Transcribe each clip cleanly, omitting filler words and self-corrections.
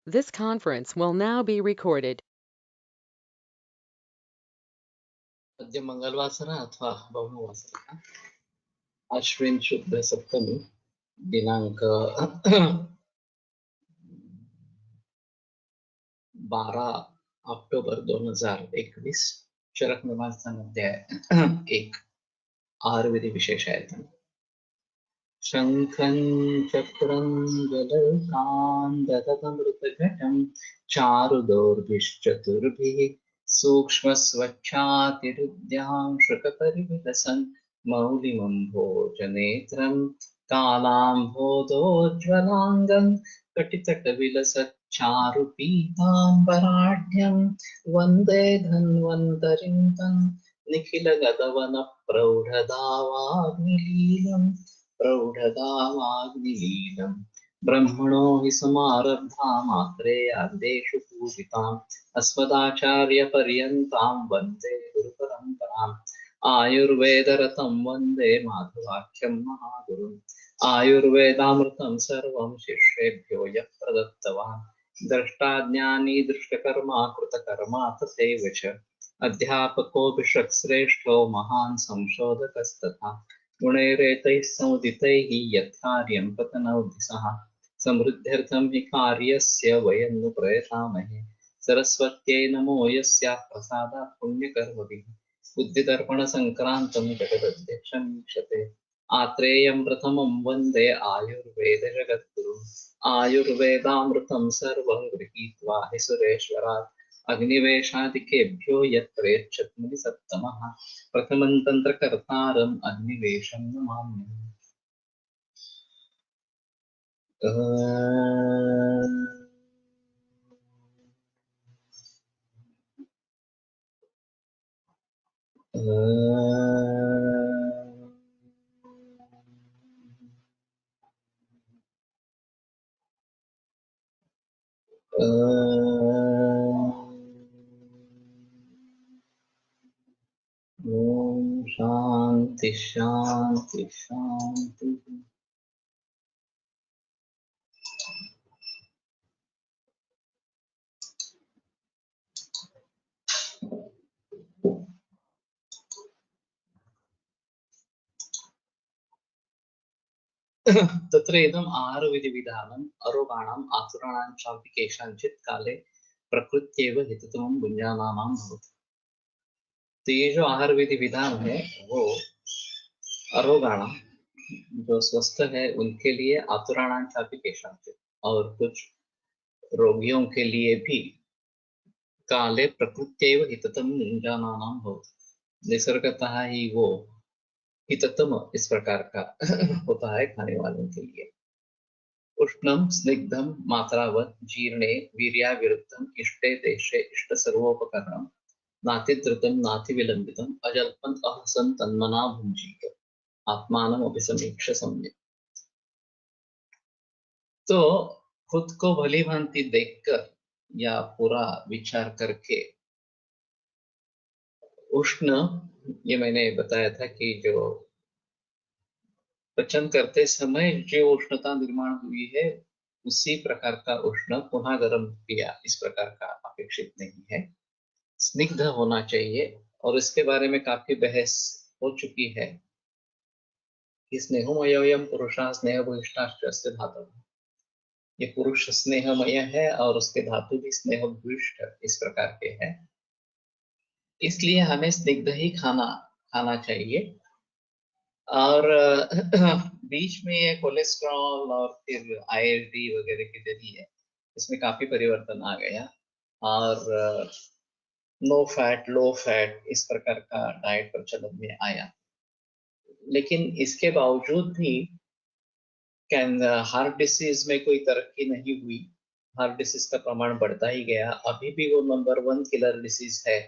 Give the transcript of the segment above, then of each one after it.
This conference will now be recorded. अद्य मंगलवासर अथवा बहुवासर अश्विन शुक्ल सप्तमी दिनांक 12 ऑक्टोबर 2021 चरक निवासन अध्याय 1 आयुर्वेद विशेषायतन शंखं चक्रं गलकान्दतमृतघटं चारुदौर्भिश्चतुर्भिः सूक्ष्मस्वच्छातिरुद्यां शुकपरिविलसन् मौलिमम्भोजनेत्रं कालाम्भोदोज्ज्वलाङ्गं कटितटविलसच्चारुपीताम्बराढ्यं वन्दे धन्वन्तरिं तं निखिलगतवनप्रौढदावाग्निलीलम् प्रौढदावाग्निलीलम् ब्रह्मणो हि समारब्धा मात्रेयादेषु पूजिताम् अस्मदाचार्यपर्यन्तां वन्दे गुरुपरम्पराम् आयुर्वेदरतं वन्दे माधवाख्यं महागुरुम् आयुर्वेदामृतं सर्वं शिष्येभ्यो यः प्रदत्तवान् द्रष्टाज्ञानी दृष्टकर्मा कृतकर्मा तथैव च अध्यापकोऽभिषक्श्रेष्ठो महान् संशोधकस्तथा गुणैरेतैः समुदितैः यत्कार्यं पतनोऽधिसः समृद्ध्यर्थं हि कार्यस्य वयं नु प्रयतामहे सरस्वत्यै नमो यस्याः प्रसादात् पुण्यकर्मभिः बुद्धिदर्पणसङ्क्रान्तं जगदध्यक्षं वीक्षते आत्रेयं प्रथमं वन्दे आयुर्वेदजगद्गुरुम् आयुर्वेदामृतं सर्वं गृहीत्वा हि सुरेश्वरात् अग्निवेशादिकेभ्यो यत्प्रयच्छत् मुनिसत्तमः प्रथमं तन्त्रकर्तारम् अग्निवेशं नमाम्यहम्। ओम शांति शांति शांति। तत्र इदम् आहारविधिविधानम् अरोगाणाम् आसुराणां चापि केषाञ्चित् काले प्रकृत्यैव हिततमं भुञ्जानानां भवति। तो ये जो आहार विधि विधान है वो अरोगाणा जो स्वस्थ है उनके लिए, आतुराणां चापि केषाञ्चित् और कुछ रोगियों के लिए भी काले प्रकृत्यैव हिततमं भुञ्जानानां भवति। निसर्गतः ही वो हिततम इस प्रकार का होता है खाने वालों के लिए। उष्णं स्निग्धं मात्रावत् जीर्णे वीर्याविरुद्धम् इष्टे देशे इष्ट सर्वोपकरणं नातिधृतं नातिविलम्बितम् अजल्पन् अहसन् तन्मना भुञ्जीत आत्मानम् अभिसमीक्ष्य सम्यक्। तो खुद को भली भांति देखकर या पूरा विचार करके उष्ण, ये मैंने बताया था कि जो पचन करते समय जो उष्णता निर्माण हुई है उसी प्रकार का उष्ण पुनः गर्म किया इस प्रकार का अपेक्षित नहीं है। स्निग्ध होना चाहिए और इसके बारे में काफी बहस हो चुकी है कि स्नेहमयोऽयं पुरुषः स्नेहभूयिष्ठाश्च अस्य धातवः। ये पुरुष स्नेहमय है और उसके धातु भी स्नेहभूयिष्ठ इस प्रकार के हैं, इसलिए हमें स्निग्ध ही खाना चाहिए। और बीच में ये कोलेस्ट्रॉल और फिर आईएसडी वगैरह के जरिए इसमें काफी परिवर्तन आ गया और नो फैट लो फैट इस प्रकार का डाइट प्रचलन में आया। लेकिन इसके बावजूद भी हार्ट डिसीज में कोई तरक्की नहीं हुई। हार्ट डिसीज का प्रमाण बढ़ता ही गया। अभी भी वो नंबर 1 किलर डिसीज है।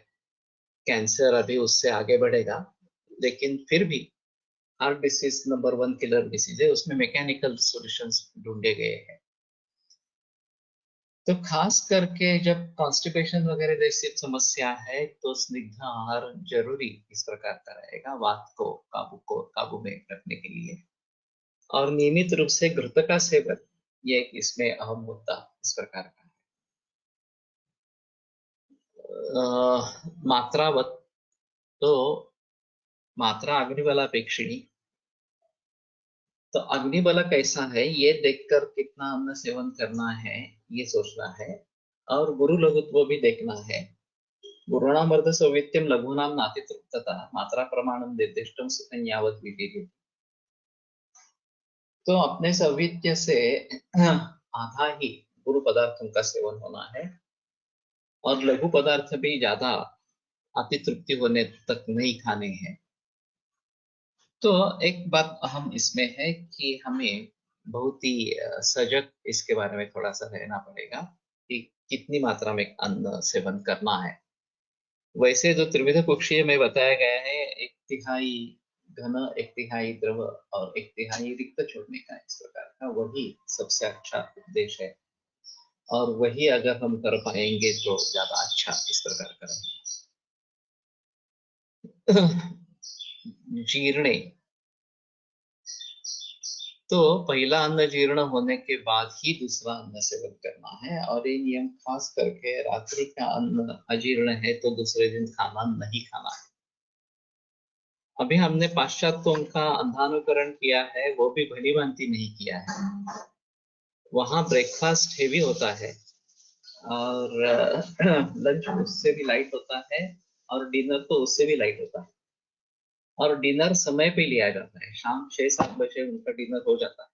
कैंसर अभी उससे आगे बढ़ेगा, लेकिन फिर भी heart disease number 1 killer disease है। उसमें मैकेनिकल सॉल्यूशंस ढूंढे गए हैं। तो खास करके जब कॉन्स्टिपेशन वगैरह जैसी समस्या है तो स्निग्ध आहार जरूरी इस प्रकार का रहेगा वात को काबू में रखने के लिए। और नियमित रूप से घृत का सेवन ये इसमें अहम मुद्दा इस प्रकार का है। मात्रावत, तो मात्रा अग्निबलापेक्षिणी, तो अग्निबल कैसा है ये देखकर कितना अन्न सेवन करना है ये सोचना है, और गुरु लघुत्व भी देखना है। गुरुणामर्ध सौवित्यम लघूनाम नातितृप्तता मात्रा प्रमाणम निर्दिष्टम सुखं यावत् विधीयते। तो अपने सौवित्य से आधा ही गुरु पदार्थों का सेवन होना है, और लघु पदार्थ भी ज्यादा अति तृप्ति होने तक नहीं खाने हैं। तो एक बात अहम इसमें है कि हमें बहुत ही सजग इसके बारे में थोड़ा सा रहना पड़ेगा कि कितनी मात्रा में अन्न सेवन करना है। वैसे जो त्रिविध कुक्षीय में बताया गया है, एक तिहाई घन, एक तिहाई द्रव और एक तिहाई रिक्त छोड़ने का, इस प्रकार का वही सबसे अच्छा उपदेश है, और वही अगर हम कर पाएंगे तो ज्यादा अच्छा इस प्रकार का रहेगा। जीर्णे, तो पहला अन्न जीर्ण होने के बाद ही दूसरा अन्न सेवन करना है, और ये नियम खास करके रात्रि का अन्न अजीर्ण है तो दूसरे दिन खाना नहीं खाना है। अभी हमने पाश्चात्यों का अंधानुकरण किया है, वो भी भली भांति नहीं किया है। वहां ब्रेकफास्ट हेवी होता है, और लंच उससे भी लाइट होता है, और डिनर तो उससे भी लाइट होता है, और डिनर समय पे लिया जाता है, शाम 6-7 बजे उनका डिनर हो जाता है।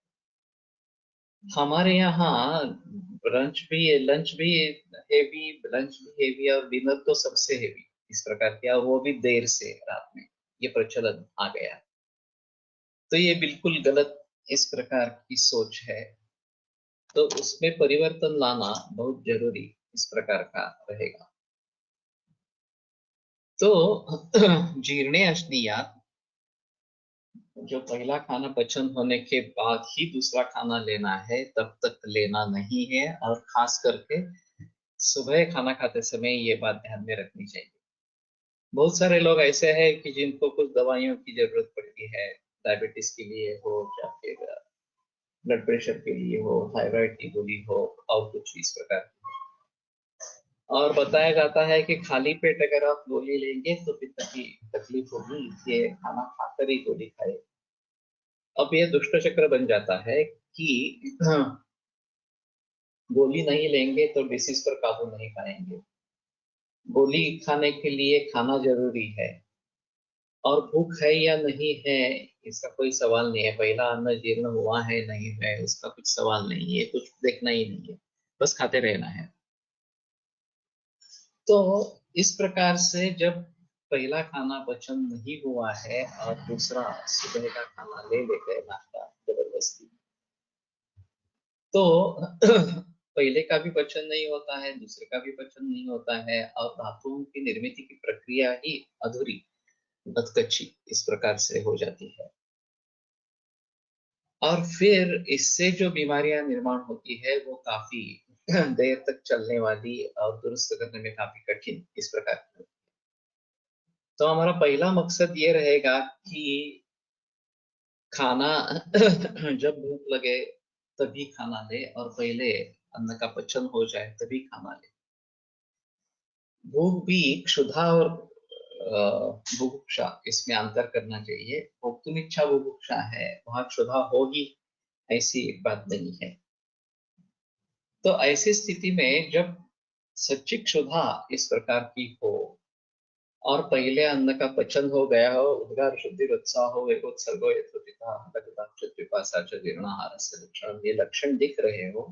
हमारे यहाँ लंच भी हेवी, लंच भी हेवी, और डिनर तो सबसे हेवी इस प्रकार किया, वो भी देर से रात में, ये प्रचलन आ गया। तो ये बिल्कुल गलत इस प्रकार की सोच है, तो उसमें परिवर्तन लाना बहुत जरूरी इस प्रकार का रहेगा। तो जीर्णे अश्नीयात, जो पहला खाना पचन होने के बाद ही दूसरा खाना लेना है तब तक लेना नहीं है, और खास करके सुबह खाना खाते समय ये बात ध्यान में रखनी चाहिए। बहुत सारे लोग ऐसे हैं कि जिनको कुछ दवाइयों की जरूरत पड़ती है, डायबिटीज के लिए हो या फिर ब्लड प्रेशर के लिए हो, थायराइड की गोली हो, और कुछ इस प्रकार, और बताया जाता है कि खाली पेट अगर आप गोली लेंगे तो फिर तकलीफ होगी, इसलिए खाना खाकर ही गोली खाए। अब ये दुष्ट चक्र बन जाता है कि गोली नहीं लेंगे तो डिसीज पर काबू नहीं पाएंगे। गोली खाने के लिए खाना जरूरी है, और भूख है या नहीं है इसका कोई सवाल नहीं है, पहला अन्न जीर्ण हुआ है नहीं है उसका कुछ सवाल नहीं है, कुछ देखना ही नहीं है, बस खाते रहना है। तो इस प्रकार से जब पहला खाना पचन नहीं हुआ है और दूसरा सुबह का खाना ले लेते हैं नाश्ता जबरदस्ती, तो पहले का भी पचन नहीं होता है, दूसरे का भी पचन नहीं होता है, और धातुओं की निर्मित की प्रक्रिया ही अधूरी, बदकच्ची इस प्रकार से हो जाती है, और फिर इससे जो बीमारियां निर्माण होती है वो काफी देर तक चलने वाली और दुरुस्त करने में काफी कठिन इस प्रकार की। तो हमारा पहला मकसद ये रहेगा कि खाना जब भूख लगे तभी खाना ले, और पहले अन्न का पचन हो जाए तभी खाना ले। भूख भी क्षुधा और बुभुक्षा, इसमें अंतर करना चाहिए। भोक्तुमिच्छा बुभुक्षा है, वहां क्षुधा होगी ऐसी बात नहीं है। तो ऐसी स्थिति में जब सच्ची क्षुधा इस प्रकार की हो, और पहले अन्न का पचन हो गया हो, उद्गार शुद्धि उत्साह हो, एकोत्सर्गो यथोचितः लघुता पिपासा च जीर्णाहारस्य लक्षण, ये लक्षण दिख रहे हो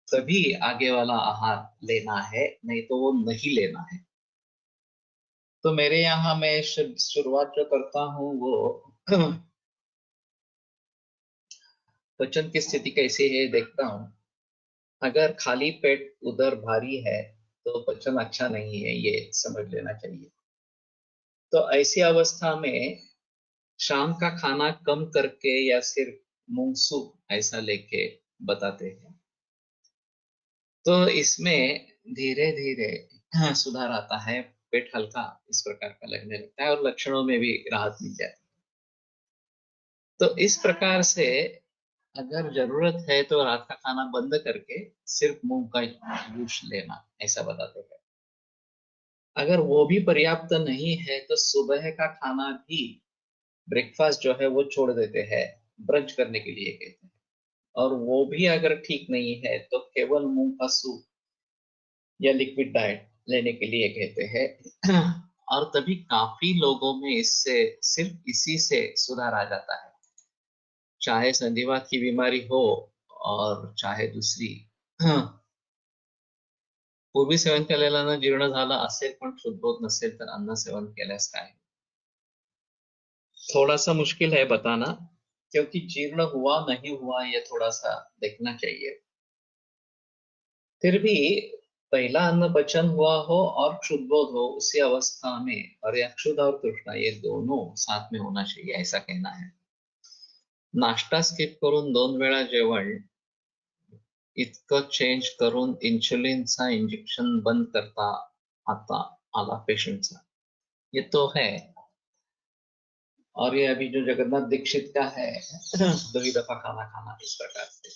तभी आगे वाला आहार लेना है, नहीं तो वो नहीं लेना है। तो मेरे यहाँ मैं शुरुआत जो करता हूँ वो पचन की स्थिति कैसी है देखता हूँ। अगर खाली पेट उधर भारी है तो पचन अच्छा नहीं है, ये समझ लेना चाहिए। तो ऐसी अवस्था में शाम का खाना कम करके या सिर्फ मूंग सूप ऐसा लेके बताते हैं, तो इसमें धीरे धीरे सुधार आता है, पेट हल्का इस प्रकार का लगने लगता है, और लक्षणों में भी राहत मिल जाती है। तो इस प्रकार से अगर जरूरत है तो रात का खाना बंद करके सिर्फ मूंग का जूस लेना, ऐसा बताते हैं। अगर वो भी पर्याप्त नहीं है तो सुबह का खाना भी, ब्रेकफास्ट जो है वो छोड़ देते हैं, ब्रंच करने के लिए कहते हैं। और वो भी अगर ठीक नहीं है तो केवल मूंग का सूप या लिक्विड डाइट लेने के लिए कहते हैं। और तभी काफी लोगों में इससे, सिर्फ इसी से सुधार आ जाता है, चाहे संधिवात की बीमारी हो और चाहे दूसरी। पूर्वी सेवन केलेलं जीर्ण झालं असेल पण शुद्धोत नसेल तर अन्न सेवन केल्यास काय? थोड़ा सा मुश्किल है बताना, क्योंकि जीर्ण हुआ नहीं हुआ ये थोड़ा सा देखना चाहिए। फिर भी पहला अन्न पचन हुआ हो और क्षुद्बोध हो उसी अवस्था में, और या क्षुध और तृष्णा ये दोनों साथ में होना चाहिए, ऐसा कहना है। नाश्ता स्किप करून 2 वेळा जेवण, इतकं चेंज करून इन्सुलिनचा इंजेक्शन बंद करता आता आला पेशंटचा, ये तो है। और ये अभी जो जगन्नाथ दीक्षित का है, 2 ही दफा खाना खाना इस प्रकार से,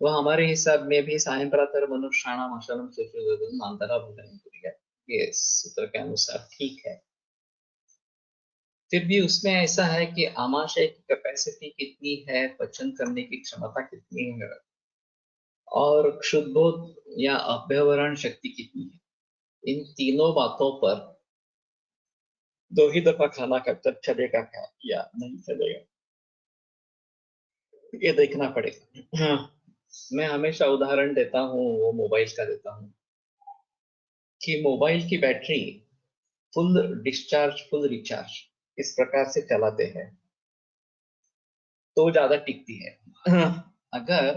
तो हमारे हिसाब में भी सायंप्रातर मनुष्याणाम अशनम सुश्रुतम अंतरा भोजन क्रिया, ये सूत्र के अनुसार ठीक है। फिर भी उसमें ऐसा है कि आमाशय की कैपेसिटी कितनी है, पचन करने की क्षमता कितनी है, और क्षुद्बोध या अभ्यवरण शक्ति कितनी है, इन तीनों बातों पर 2 ही दफा खाना कब तक चलेगा क्या या नहीं चलेगा, ये देखना पड़ेगा। हाँ, मैं हमेशा उदाहरण देता हूँ, वो मोबाइल का देता हूँ, कि मोबाइल की battery full discharge full recharge इस प्रकार से चलाते हैं तो ज्यादा टिकती है। अगर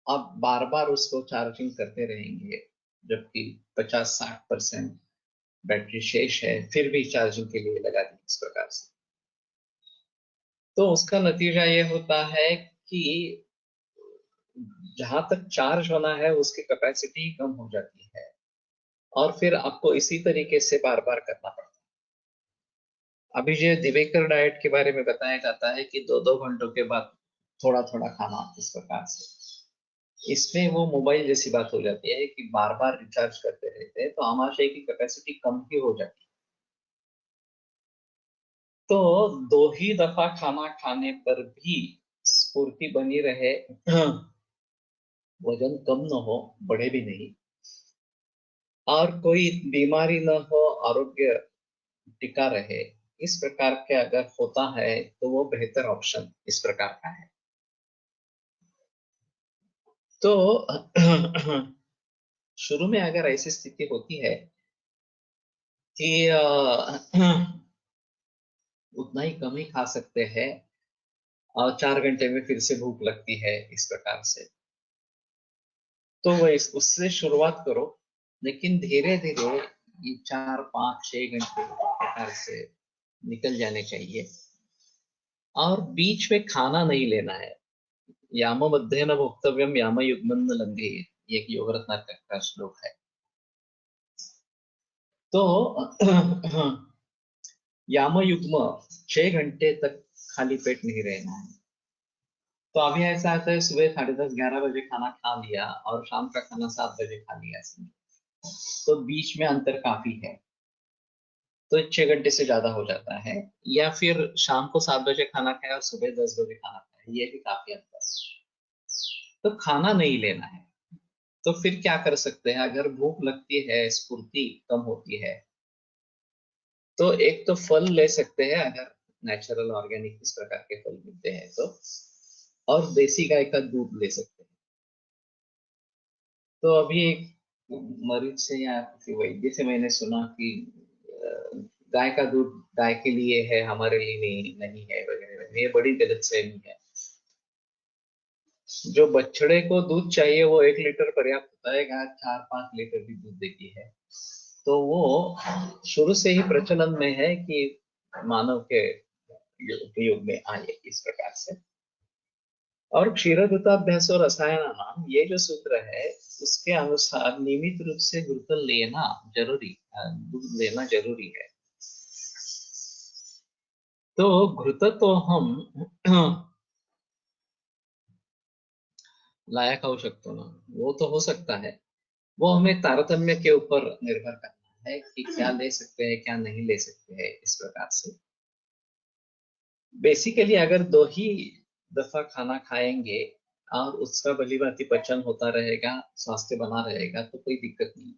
आप बार बार उसको चार्जिंग करते रहेंगे, जबकि 50-60% बैटरी शेष है, फिर भी चार्जिंग के लिए लगा दी इस प्रकार से, तो उसका नतीजा ये होता है कि जहां तक चार्ज होना है उसकी कैपेसिटी कम हो जाती है, और फिर आपको इसी तरीके से बार बार करना पड़ता है। अभी जो दिवेकर डाइट के बारे में बताया जाता है कि 2-2 घंटों के बाद थोड़ा थोड़ा खाना इस प्रकार से, इसमें वो मोबाइल जैसी बात हो जाती है कि बार बार रिचार्ज करते रहते हैं तो आमाशय की कैपेसिटी कम ही हो जाती है। तो 2 ही दफा खाना खाने पर भी स्फूर्ति बनी रहे, वजन कम न हो, बढ़े भी नहीं, और कोई बीमारी न हो, आरोग्य टिका रहे, इस प्रकार के अगर होता है तो वो बेहतर ऑप्शन इस प्रकार का है। तो शुरू में अगर ऐसी स्थिति होती है कि उतना ही कम ही खा सकते हैं और 4 घंटे में फिर से भूख लगती है इस प्रकार से, तो वो उससे शुरुआत करो, लेकिन धीरे धीरे ये 4-5-6 घंटे इस प्रकार से निकल जाने चाहिए, और बीच में खाना नहीं लेना है। याम मध्य न भोक्तव्यम याम युग्मन न लंघेत, ये एक योग रत्नाकर का श्लोक है। तो याम युग्म 6 घंटे तक खाली पेट नहीं रहना है। तो अभी ऐसा आता है, सुबह 10:30-11 बजे खाना खा लिया और शाम का खाना 7 बजे खा लिया, तो बीच में अंतर काफी है, तो 6 घंटे से ज्यादा हो जाता है। या फिर शाम को 7 बजे खाना खाया और सुबह 10 बजे खाना खाया, ये भी काफी अंतर है। तो खाना नहीं लेना है, तो फिर क्या कर सकते हैं, अगर भूख लगती है, स्फूर्ति कम होती है, तो एक तो फल ले सकते हैं, अगर नेचुरल ऑर्गेनिक इस प्रकार के फल मिलते हैं तो, और देसी गाय का दूध ले सकते हैं। तो अभी एक मरीज से या किसी वैद्य से मैंने सुना कि अ, गाय का दूध गाय के लिए है, हमारे लिए नहीं नहीं है वगैरह वगैरह, ये बड़ी गलतफहमी है। जो बछड़े को दूध चाहिए वो 1 लीटर पर्याप्त होता है, गाय 4-5 लीटर भी दूध देती है, तो वो शुरू से ही प्रचलन में है कि मानव के उपयोग में आए इस प्रकार से। और क्षीरदूताभ्यास और रसायन नाम, ये जो सूत्र है उसके अनुसार नियमित रूप से घृत लेना जरूरी, दूध लेना जरूरी है। तो घृत तो हम लाया खाऊ शकतो ना, वो तो हो सकता है, वो हमें तारतम्य के ऊपर निर्भर करना है। है कि क्या ले सकते हैं क्या नहीं ले सकते हैं। इस प्रकार से बेसिकली अगर 2 ही दफा खाना खाएंगे और उसका भली भांति पचन होता रहेगा, स्वास्थ्य बना रहेगा, तो कोई दिक्कत नहीं।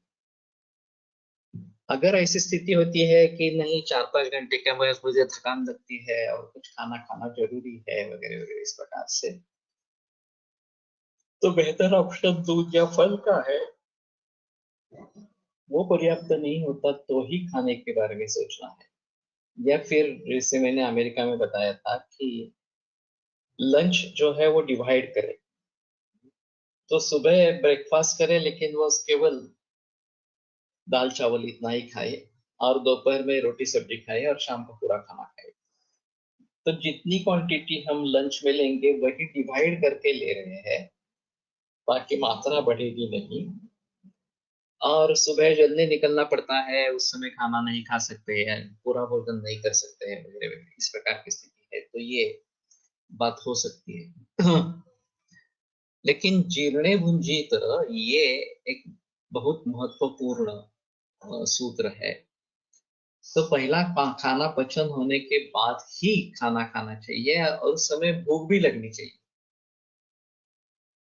अगर ऐसी स्थिति होती है कि नहीं 4-5 घंटे के बाद मुझे थकान लगती है और कुछ खाना खाना जरूरी है वगैरह वगैरह इस प्रकार से, तो बेहतर ऑप्शन दूध या फल का है। वो पर्याप्त नहीं होता तो ही खाने के बारे में सोचना है। या फिर जैसे मैंने अमेरिका में बताया था कि लंच जो है वो डिवाइड करे, तो सुबह ब्रेकफास्ट करे लेकिन वो केवल दाल चावल इतना ही खाए, और दोपहर में रोटी सब्जी खाए, और शाम को पूरा खाना खाए। तो जितनी क्वांटिटी हम लंच में लेंगे वही डिवाइड करके ले रहे हैं, बाकी मात्रा बढ़ेगी नहीं। और सुबह जल्दी निकलना पड़ता है, उस समय खाना नहीं खा सकते हैं, पूरा भोजन नहीं कर सकते हैं वगैरह वगैरह, इस प्रकार की स्थिति है, तो ये बात हो सकती है। लेकिन जीर्णे भुंजीत ये एक बहुत महत्वपूर्ण सूत्र है। तो पहला खाना पचन होने के बाद ही खाना खाना चाहिए, और उस समय भूख भी लगनी चाहिए।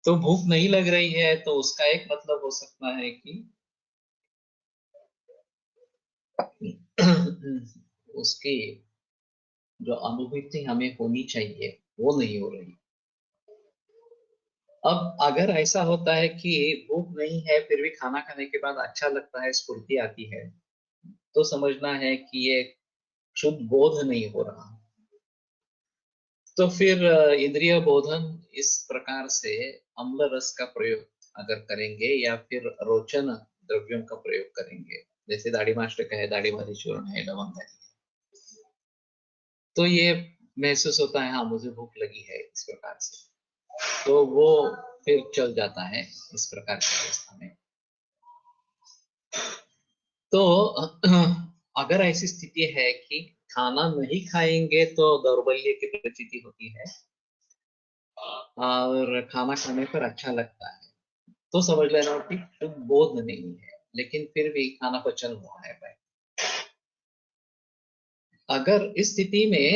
तो भूख नहीं लग रही है तो उसका एक मतलब हो सकता है कि उसकी जो अनुभूति हमें होनी चाहिए वो नहीं हो रही। अब अगर ऐसा होता है कि भूख नहीं है फिर भी खाना खाने के बाद अच्छा लगता है, स्फूर्ति आती है, तो समझना है कि ये शुद्ध बोध नहीं हो रहा। तो फिर इंद्रिय बोधन इस प्रकार से अम्ल रस का प्रयोग अगर करेंगे या फिर रोचन द्रव्यों का प्रयोग करेंगे, जैसे दाढ़ी मास्टर का है, दाढ़ी वाली चूर्ण है, लवंग है, तो ये महसूस होता है हाँ मुझे भूख लगी है इस प्रकार से, तो वो फिर चल जाता है इस प्रकार की अवस्था में। तो अगर ऐसी स्थिति है कि खाना नहीं खाएंगे तो दौर्बल्य की प्रतीति होती है, और खाना खाने पर अच्छा लगता है, तो समझ लेना कि शुद्ध बोध नहीं है, लेकिन फिर भी खाना पचन हुआ है भाई। अगर इस स्थिति में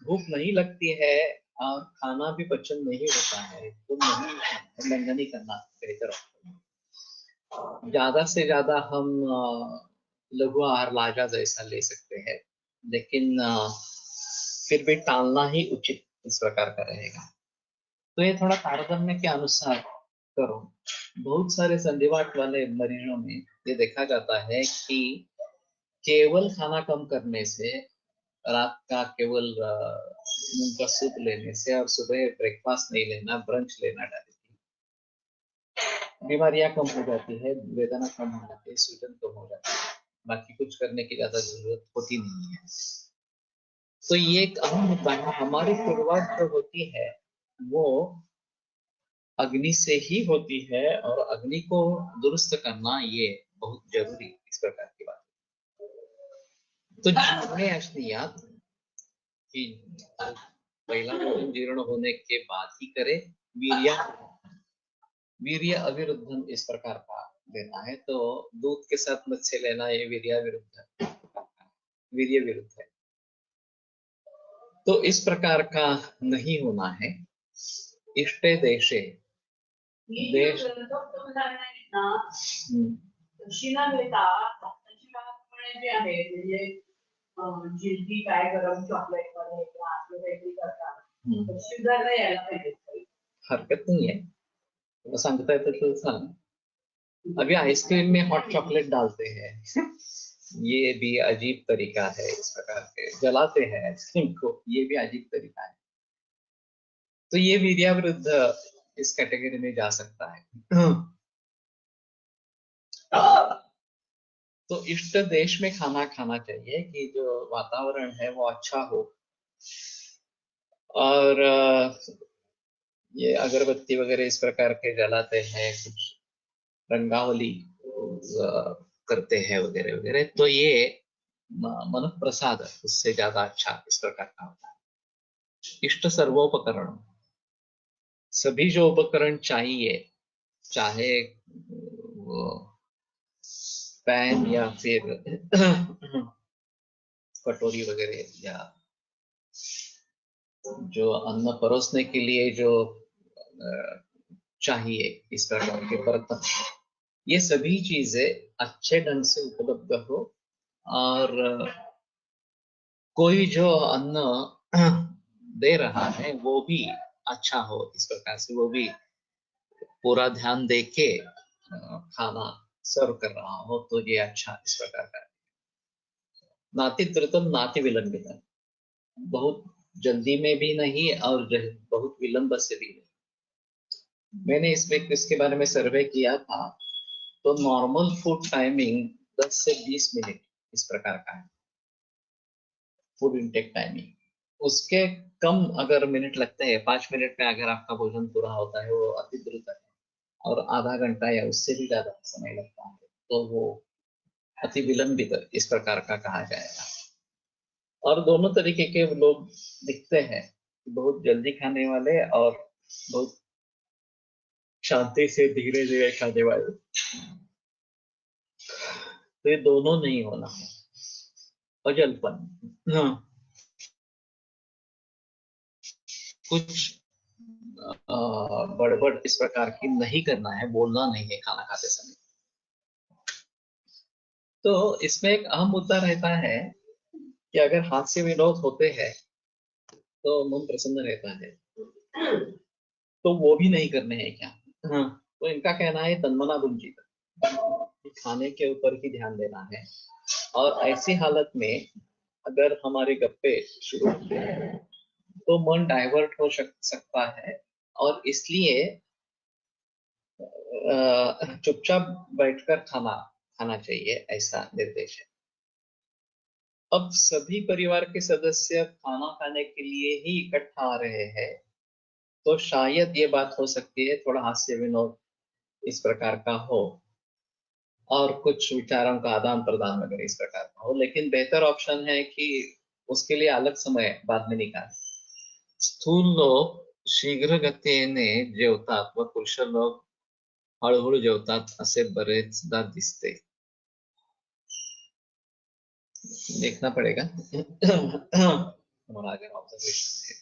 भूख नहीं लगती है और खाना भी पचन नहीं होता है, तो नहीं उल्लंघन ही करना बेहतर होता है। ज्यादा से ज्यादा हम लघु आहार लाजा जैसा ले सकते हैं, लेकिन फिर भी टालना ही उचित इस प्रकार का रहेगा। तो ये थोड़ा तारतम्य के अनुसार करो। बहुत सारे संधिवात वाले मरीजों में ये देखा जाता है कि केवल खाना कम करने से, रात का केवल मूंग का सूप लेने से और सुबह ब्रेकफास्ट नहीं लेना, ब्रंच लेना, डायरेक्टली बीमारियां कम हो जाती है, वेदना कम हो जाती है, सूजन कम हो जाती है, बाकी कुछ करने की ज्यादा जरूरत होती नहीं है। तो ये एक अहम मुद्दा है। हमारी शुरुआत जो होती है वो अग्नि से ही होती है, और अग्नि को दुरुस्त करना ये बहुत जरूरी इस प्रकार की बात है। तो जीर्णे अश्नियात कि पहला भोजन जीर्ण होने के बाद ही करे। वीर्य वीर्य अविरुद्धम इस प्रकार का देना है, तो दूध के साथ मत्स्य लेना ये वीर्य विरुद्ध, वीर्य विरुद्ध है, तो इस प्रकार का नहीं होना है। इष्टे देशे देश दक्षिणा जे आहे म्हणजे जिलबी काय गरम चॉकलेट मध्ये किंवा असं काहीतरी करतात, शुगर यायला पाहिजे, हरकत नहीं है, वो सांगता है तो सांग। अभी आइसक्रीम में हॉट चॉकलेट डालते हैं। ये भी अजीब तरीका है, इस प्रकार के जलाते हैं आइसक्रीम को, ये भी अजीब तरीका है। तो ये वीर्य विरुद्ध इस कैटेगरी में जा सकता है। तो इष्ट देश में खाना खाना चाहिए कि जो वातावरण है वो अच्छा हो, और ये अगरबत्ती वगैरह इस प्रकार के जलाते हैं, कुछ रंगावली करते हैं वगैरह वगैरह, तो ये मन प्रसाद उससे ज्यादा अच्छा इस प्रकार का होता है। इष्ट सर्वोपकरण, सभी जो उपकरण चाहिए, चाहे वो पैन या फिर कटोरी वगैरह या जो अन्न परोसने के लिए जो चाहिए इस प्रकार के बर्तन, ये सभी चीजें अच्छे ढंग से उपलब्ध हो और कोई जो अन्न दे रहा है वो भी अच्छा हो, इस प्रकार से वो भी पूरा ध्यान दे के खाना सर्व कर रहा हो तो ये अच्छा इस प्रकार का। नाति द्रुतम नाति विलंबितम, बहुत जल्दी में भी नहीं और बहुत विलंब से भी नहीं। मैंने इसके बारे में सर्वे किया था, तो नॉर्मल फूड टाइमिंग 10 से 20 मिनट इस प्रकार का है, फूड इनटेक टाइमिंग। उसके कम अगर मिनट लगते हैं, 5 मिनट में अगर आपका भोजन पूरा होता है, वो अति द्रुत है। और आधा घंटा या उससे भी ज्यादा समय लगता है तो वो अति विलंबित इस प्रकार का कहा जाएगा। और दोनों तरीके के लोग दिखते हैं, बहुत जल्दी खाने वाले और बहुत शांति से धीरे धीरे खाने वाले, तो ये दोनों नहीं होना है। अजलपन, हाँ, कुछ बड़बड़ इस प्रकार की नहीं करना है, बोलना नहीं है खाना खाते समय। तो इसमें एक अहम मुद्दा रहता है कि अगर हास्य विनोद होते हैं तो मन प्रसन्न रहता है, तो वो भी नहीं करने हैं क्या? हाँ, तो इनका कहना है तन्मना बुंजित, खाने के ऊपर ही ध्यान देना है। और ऐसी हालत में अगर हमारे गप्पे शुरू होते हैं तो मन डाइवर्ट हो सकता है, और इसलिए चुपचाप बैठकर खाना चाहिए, ऐसा निर्देश है। अब सभी परिवार के सदस्य खाना खाने के लिए ही इकट्ठा आ रहे हैं, तो शायद ये बात हो सकती है थोड़ा हास्य विनोद इस प्रकार का हो और कुछ विचारों का आदान प्रदान वगैरह इस प्रकार का हो, लेकिन बेहतर ऑप्शन है कि उसके लिए अलग समय बाद में निकालें। स्थूल लोग शीघ्र गतीने जेवतात व पुरुष लोग हळूहळू जेवतात असे बरेचदा दिसते। देखना पड़ेगा हमारा अगर ऑब्जर्वेशन है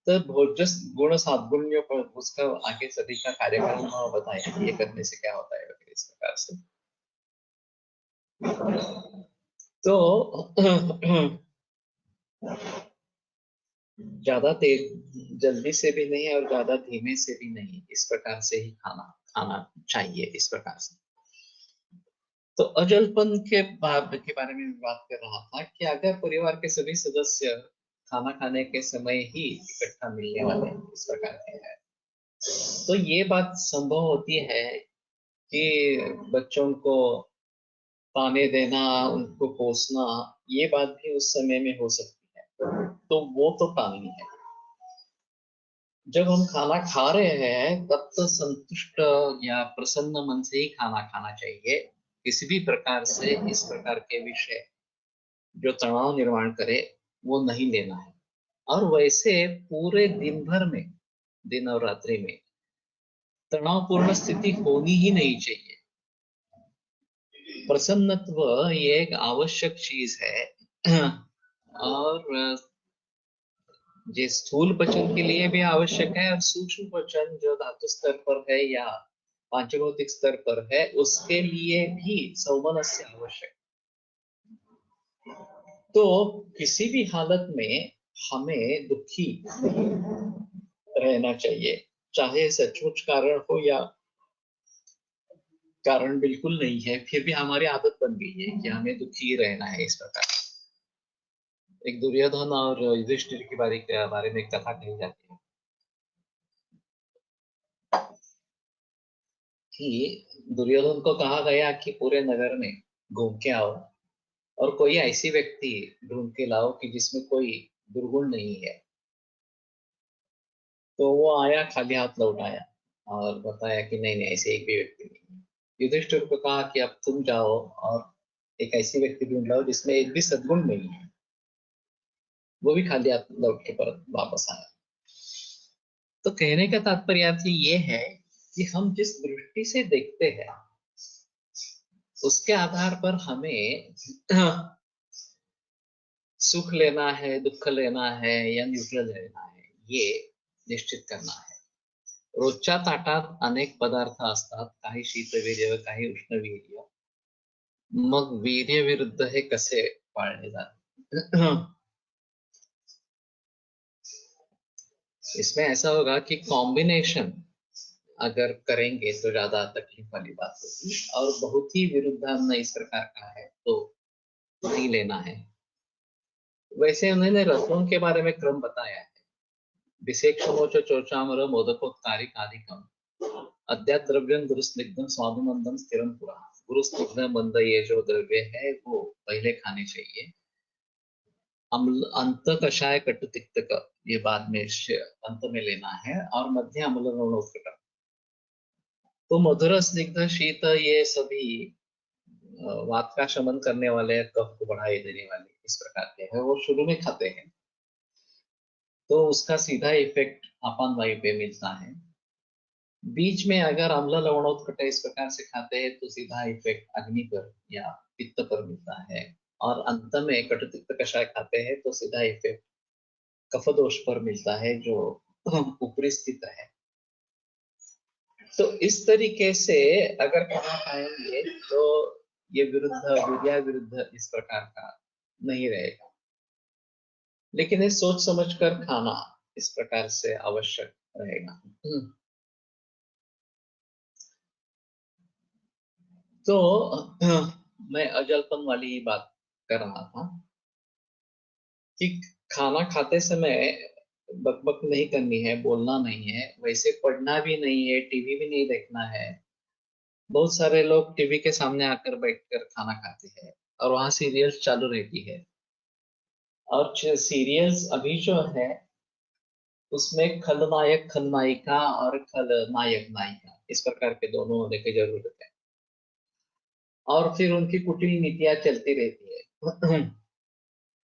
तो भोजस गुण साधगुण्य पर उसका आगे सभी का कार्यक्रम बताया, ये करने से क्या होता है वगैरह इस प्रकार से। तो ज्यादा तेज जल्दी से भी नहीं और ज्यादा धीमे से भी नहीं, इस प्रकार से ही खाना चाहिए इस प्रकार से। तो अजलपन के बारे में बात कर रहा था कि अगर परिवार के सभी सदस्य खाना खाने के समय ही इकट्ठा मिलने वाले इस प्रकार के हैं, तो ये बात संभव होती है कि बच्चों को पानी देना, उनको पोसना, ये बात भी उस समय में हो सकती है, तो वो तो टालनी है। जब हम खाना खा रहे हैं तब तो संतुष्ट या प्रसन्न मन से ही खाना खाना चाहिए। किसी भी प्रकार से इस प्रकार के विषय जो तनाव निर्माण करे वो नहीं लेना है। और वैसे पूरे दिन भर में, दिन और रात्रि में तनावपूर्ण स्थिति होनी ही नहीं चाहिए। प्रसन्नत्व ये एक आवश्यक चीज है और ये स्थूल पचन के लिए भी आवश्यक है, और सूक्ष्म पचन जो धातु स्तर पर है या पांचभौतिक स्तर पर है उसके लिए भी सौमनस्य आवश्यक। तो किसी भी हालत में हमें दुखी रहना चाहिए, चाहे सचमुच कारण हो या कारण बिल्कुल नहीं है, फिर भी हमारी आदत बन गई है कि हमें दुखी रहना है इस प्रकार। एक दुर्योधन और युधिष्ठिर के बारे में एक कथा कही जाती है कि दुर्योधन को कहा गया कि पूरे नगर में घूम के आओ और कोई ऐसी व्यक्ति ढूंढ के लाओ कि जिसमें कोई दुर्गुण नहीं है। तो वो आया, खाली हाथ लौट आया और बताया कि नहीं नहीं, ऐसे एक भी व्यक्ति नहीं है। युधिष्ठिर को कहा कि अब तुम जाओ और एक ऐसी व्यक्ति ढूंढ लाओ जिसमें एक भी सद्गुण नहीं है। वो भी खाली हाथ लौट के परत वापस आया। तो कहने का तात्पर्य ये है कि हम जिस दृष्टि से देखते हैं उसके आधार पर हमें सुख लेना है, दुःख लेना है या न्यूट्रल लेना है, ये निश्चित करना है. रोजच्या ताटात अनेक पदार्थ असतात, काही शीतवीर्य, काही उष्णवीर्य. मग वीर्य विरुद्ध हे कसे पाळले जाते? इसमें ऐसा होगा कि कॉम्बिनेशन अगर करेंगे तो ज्यादा तकलीफ वाली बात होगी, और बहुत ही विरुद्धान्न इस प्रकार का है तो नहीं लेना है. वैसे उन्होंने रसों के बारे में क्रम बताया है. विशेक्षमोच चोचामर मोदकोत्कारिकादिकम अद्याद्रव्यम गुरुस्निग्धम स्वादुमंदम स्थिरम पुरा. गुरुस्निग्ध मंद ये जो द्रव्य है वो पहले खाने चाहिए. अम्ल अंत कषाय कटु तिक्तक ये बाद में अंत में लेना है, और मध्य अम्ल लवणोत्कट. तो मधुर स्निग्ध शीत ये सभी वात का शमन करने वाले, कफ को बढ़ाए देने वाले इस प्रकार के हैं, वो शुरू में खाते हैं तो उसका सीधा इफेक्ट अपान वायु पे मिलता है. बीच में अगर अम्ल लवणोत्कट इस प्रकार से खाते हैं तो सीधा इफेक्ट अग्नि पर या पित्त पर मिलता है, और अंत में कटुतिक्त कषाय खाते हैं तो सीधा इफेक्ट कफ दोष पर मिलता है जो ऊपरी स्थित है. तो इस तरीके से अगर खाना खाएंगे तो ये वीर्य विरुद्ध इस प्रकार का नहीं रहेगा, लेकिन ये सोच समझकर खाना इस प्रकार से आवश्यक रहेगा. तो मैं अजलपन वाली ही बात कर रहा था कि खाना खाते समय बकबक नहीं करनी है, बोलना नहीं है, वैसे पढ़ना भी नहीं है, टीवी भी नहीं देखना है. बहुत सारे लोग टीवी के सामने आकर बैठकर खाना खाते हैं और वहां सीरियल्स चालू रहती है, और सीरियल्स अभी जो है उसमें खलनायक खलनायिका और खलनायक नायिका इस प्रकार के दोनों होने की जरूरत है, और फिर उनकी कुटिल नीतियां चलती रहती है.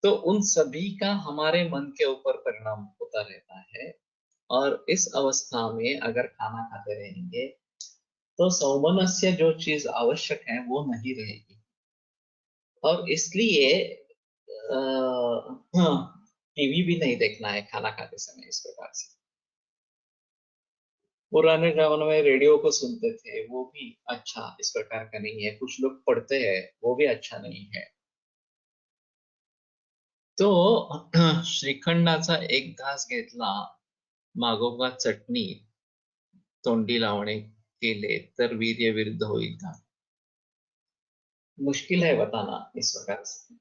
तो उन सभी का हमारे मन के ऊपर परिणाम होता रहता है, और इस अवस्था में अगर खाना खाते रहेंगे तो सौमनस्य जो चीज आवश्यक है वो नहीं रहेगी. और इसलिए टीवी भी नहीं देखना है खाना खाते समय इस प्रकार से. पुराने जमाने में रेडियो को सुनते थे, वो भी अच्छा इस प्रकार का नहीं है. कुछ लोग पढ़ते हैं, वो भी अच्छा नहीं है. तो श्रीखंडाचा एक घास घेतला, मागोमाग चटणी तोंडी लावणे केले तर वीर्य विरुद्ध होईल का? मुश्किल है बताना इस प्रकार से.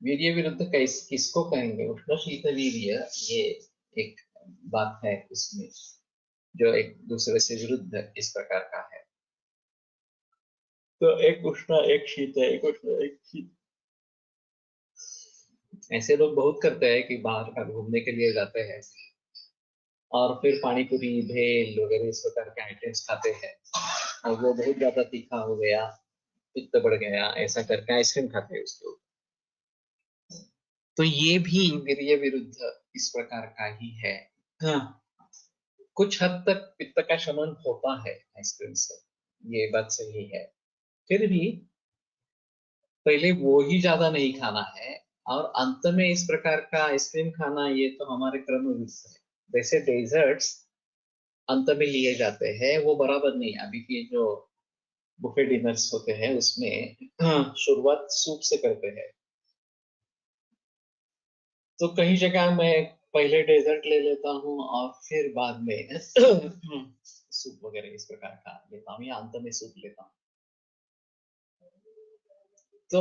वीर्य विरुद्ध किसको कहेंगे? उष्ण शीत वीर्य ये एक बात है उसमें जो एक दूसरे से विरुद्ध इस प्रकार का है. तो एक उष्ण एक शीत है, एक उष्ण एक शीत. ऐसे लोग बहुत करते हैं कि बाहर का घूमने के लिए जाते हैं और फिर पानी पूरी भेल वगैरह इस प्रकार के आइटम्स खाते हैं, और वो बहुत ज्यादा तीखा हो गया, पित्त बढ़ गया, ऐसा करके आइसक्रीम खाते हैं उसके ऊपर. तो ये भी वीर्य विरुद्ध इस प्रकार का ही है. हाँ, कुछ हद तक पित्त का शमन होता है आइसक्रीम से, ये बात सही है. फिर भी पहले वो ही ज्यादा नहीं खाना है, और अंत में इस प्रकार का आइसक्रीम खाना ये तो हमारे क्रम में है. वैसे डेजर्ट्स अंत में लिए जाते हैं, वो बराबर नहीं. अभी की जो बुफे डिनर्स होते हैं उसमें शुरुआत सूप से करते हैं, तो कई जगह मैं पहले डेजर्ट ले लेता हूँ और फिर बाद में सूप वगैरह इस प्रकार का लेता हूँ, या अंत में सूप लेता हूँ. तो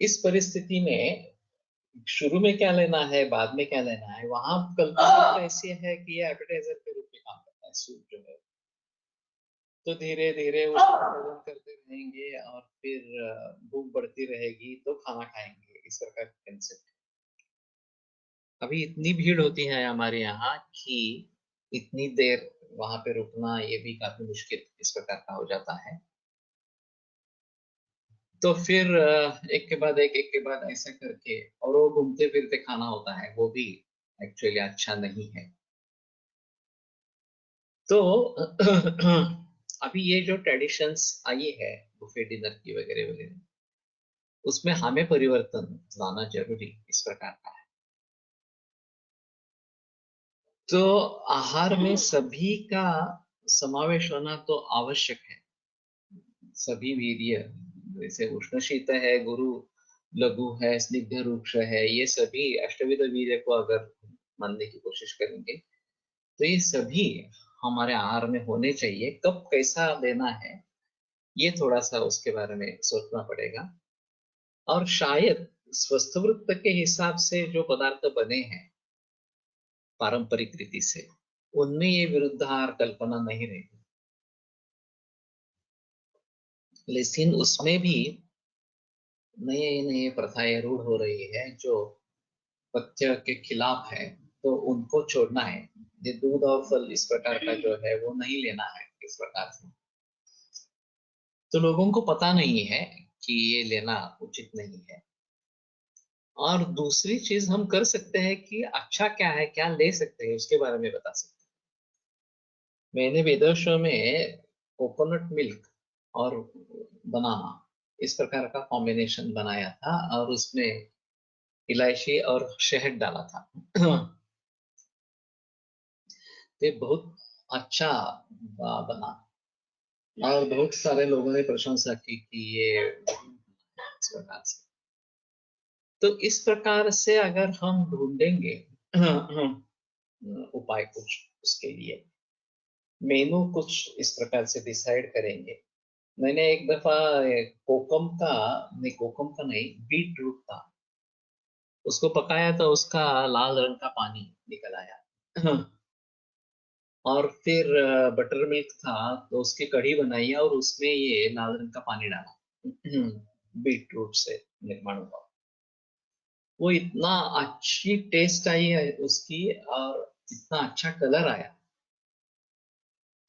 इस परिस्थिति में शुरू में क्या लेना है, बाद में क्या लेना है, वहां कल्पना तो ऐसी है कि ये एपेटाइजर के रूप में काम करता है सूप जो है. तो धीरे धीरे उसको सेवन करते रहेंगे और फिर भूख बढ़ती रहेगी तो खाना खाएंगे, इस प्रकार का कंसेप्ट. अभी इतनी भीड़ होती है हमारे यहाँ कि इतनी देर वहां पे रुकना ये भी काफी मुश्किल इस प्रकार का हो जाता है. तो फिर एक के बाद ऐसा करके, और वो घूमते फिरते खाना होता है, वो भी एक्चुअली अच्छा नहीं है. तो अभी ये जो ट्रेडिशंस आई है बुफे डिनर की वगैरह वगैरह, उसमें हमें परिवर्तन लाना जरूरी इस प्रकार का है। तो आहार में सभी का समावेश होना तो आवश्यक है। सभी वीर्य, जैसे उष्ण शीत है, गुरु लघु है, स्निग्ध रूक्ष है, ये सभी अष्टविध वीर्य को अगर मानने की कोशिश करेंगे तो ये सभी हमारे आहार में होने चाहिए। कब कैसा लेना है ये थोड़ा सा उसके बारे में सोचना पड़ेगा। और शायद स्वस्थवृत्त के हिसाब से जो पदार्थ बने हैं पारंपरिक रीति से, उनमें ये विरुद्धाहार कल्पना नहीं रहेगी, लेकिन उसमें भी नए नए प्रथाएं रूढ़ हो रही है जो पथ्य के खिलाफ है, तो उनको छोड़ना है। ये दूध और फल इस प्रकार का जो है वो नहीं लेना है इस प्रकार से। तो लोगों को पता नहीं है कि ये लेना उचित नहीं है। और दूसरी चीज हम कर सकते हैं कि अच्छा क्या है, क्या ले सकते हैं, उसके बारे में बता सकते हैं। मैंने विदेशों में कोकोनट मिल्क और बनाना इस प्रकार का कॉम्बिनेशन बनाया था और उसमें इलायची और शहद डाला था। ये बहुत अच्छा बना और बहुत सारे लोगों ने प्रशंसा की कि ये इस प्रकार से। तो इस प्रकार से अगर हम ढूंढेंगे उपाय कुछ उसके लिए, मेनू कुछ इस प्रकार से डिसाइड करेंगे। मैंने एक दफा कोकम का नहीं, बीट रूट था, उसको पकाया तो उसका लाल रंग का पानी निकल आया। और फिर बटर मिल्क था तो उसकी कढ़ी बनाई और उसमें ये लाल रंग का पानी डाला। बीट रूट से निर्माण हुआ। वो इतना अच्छी टेस्ट आई है उसकी और इतना अच्छा कलर आया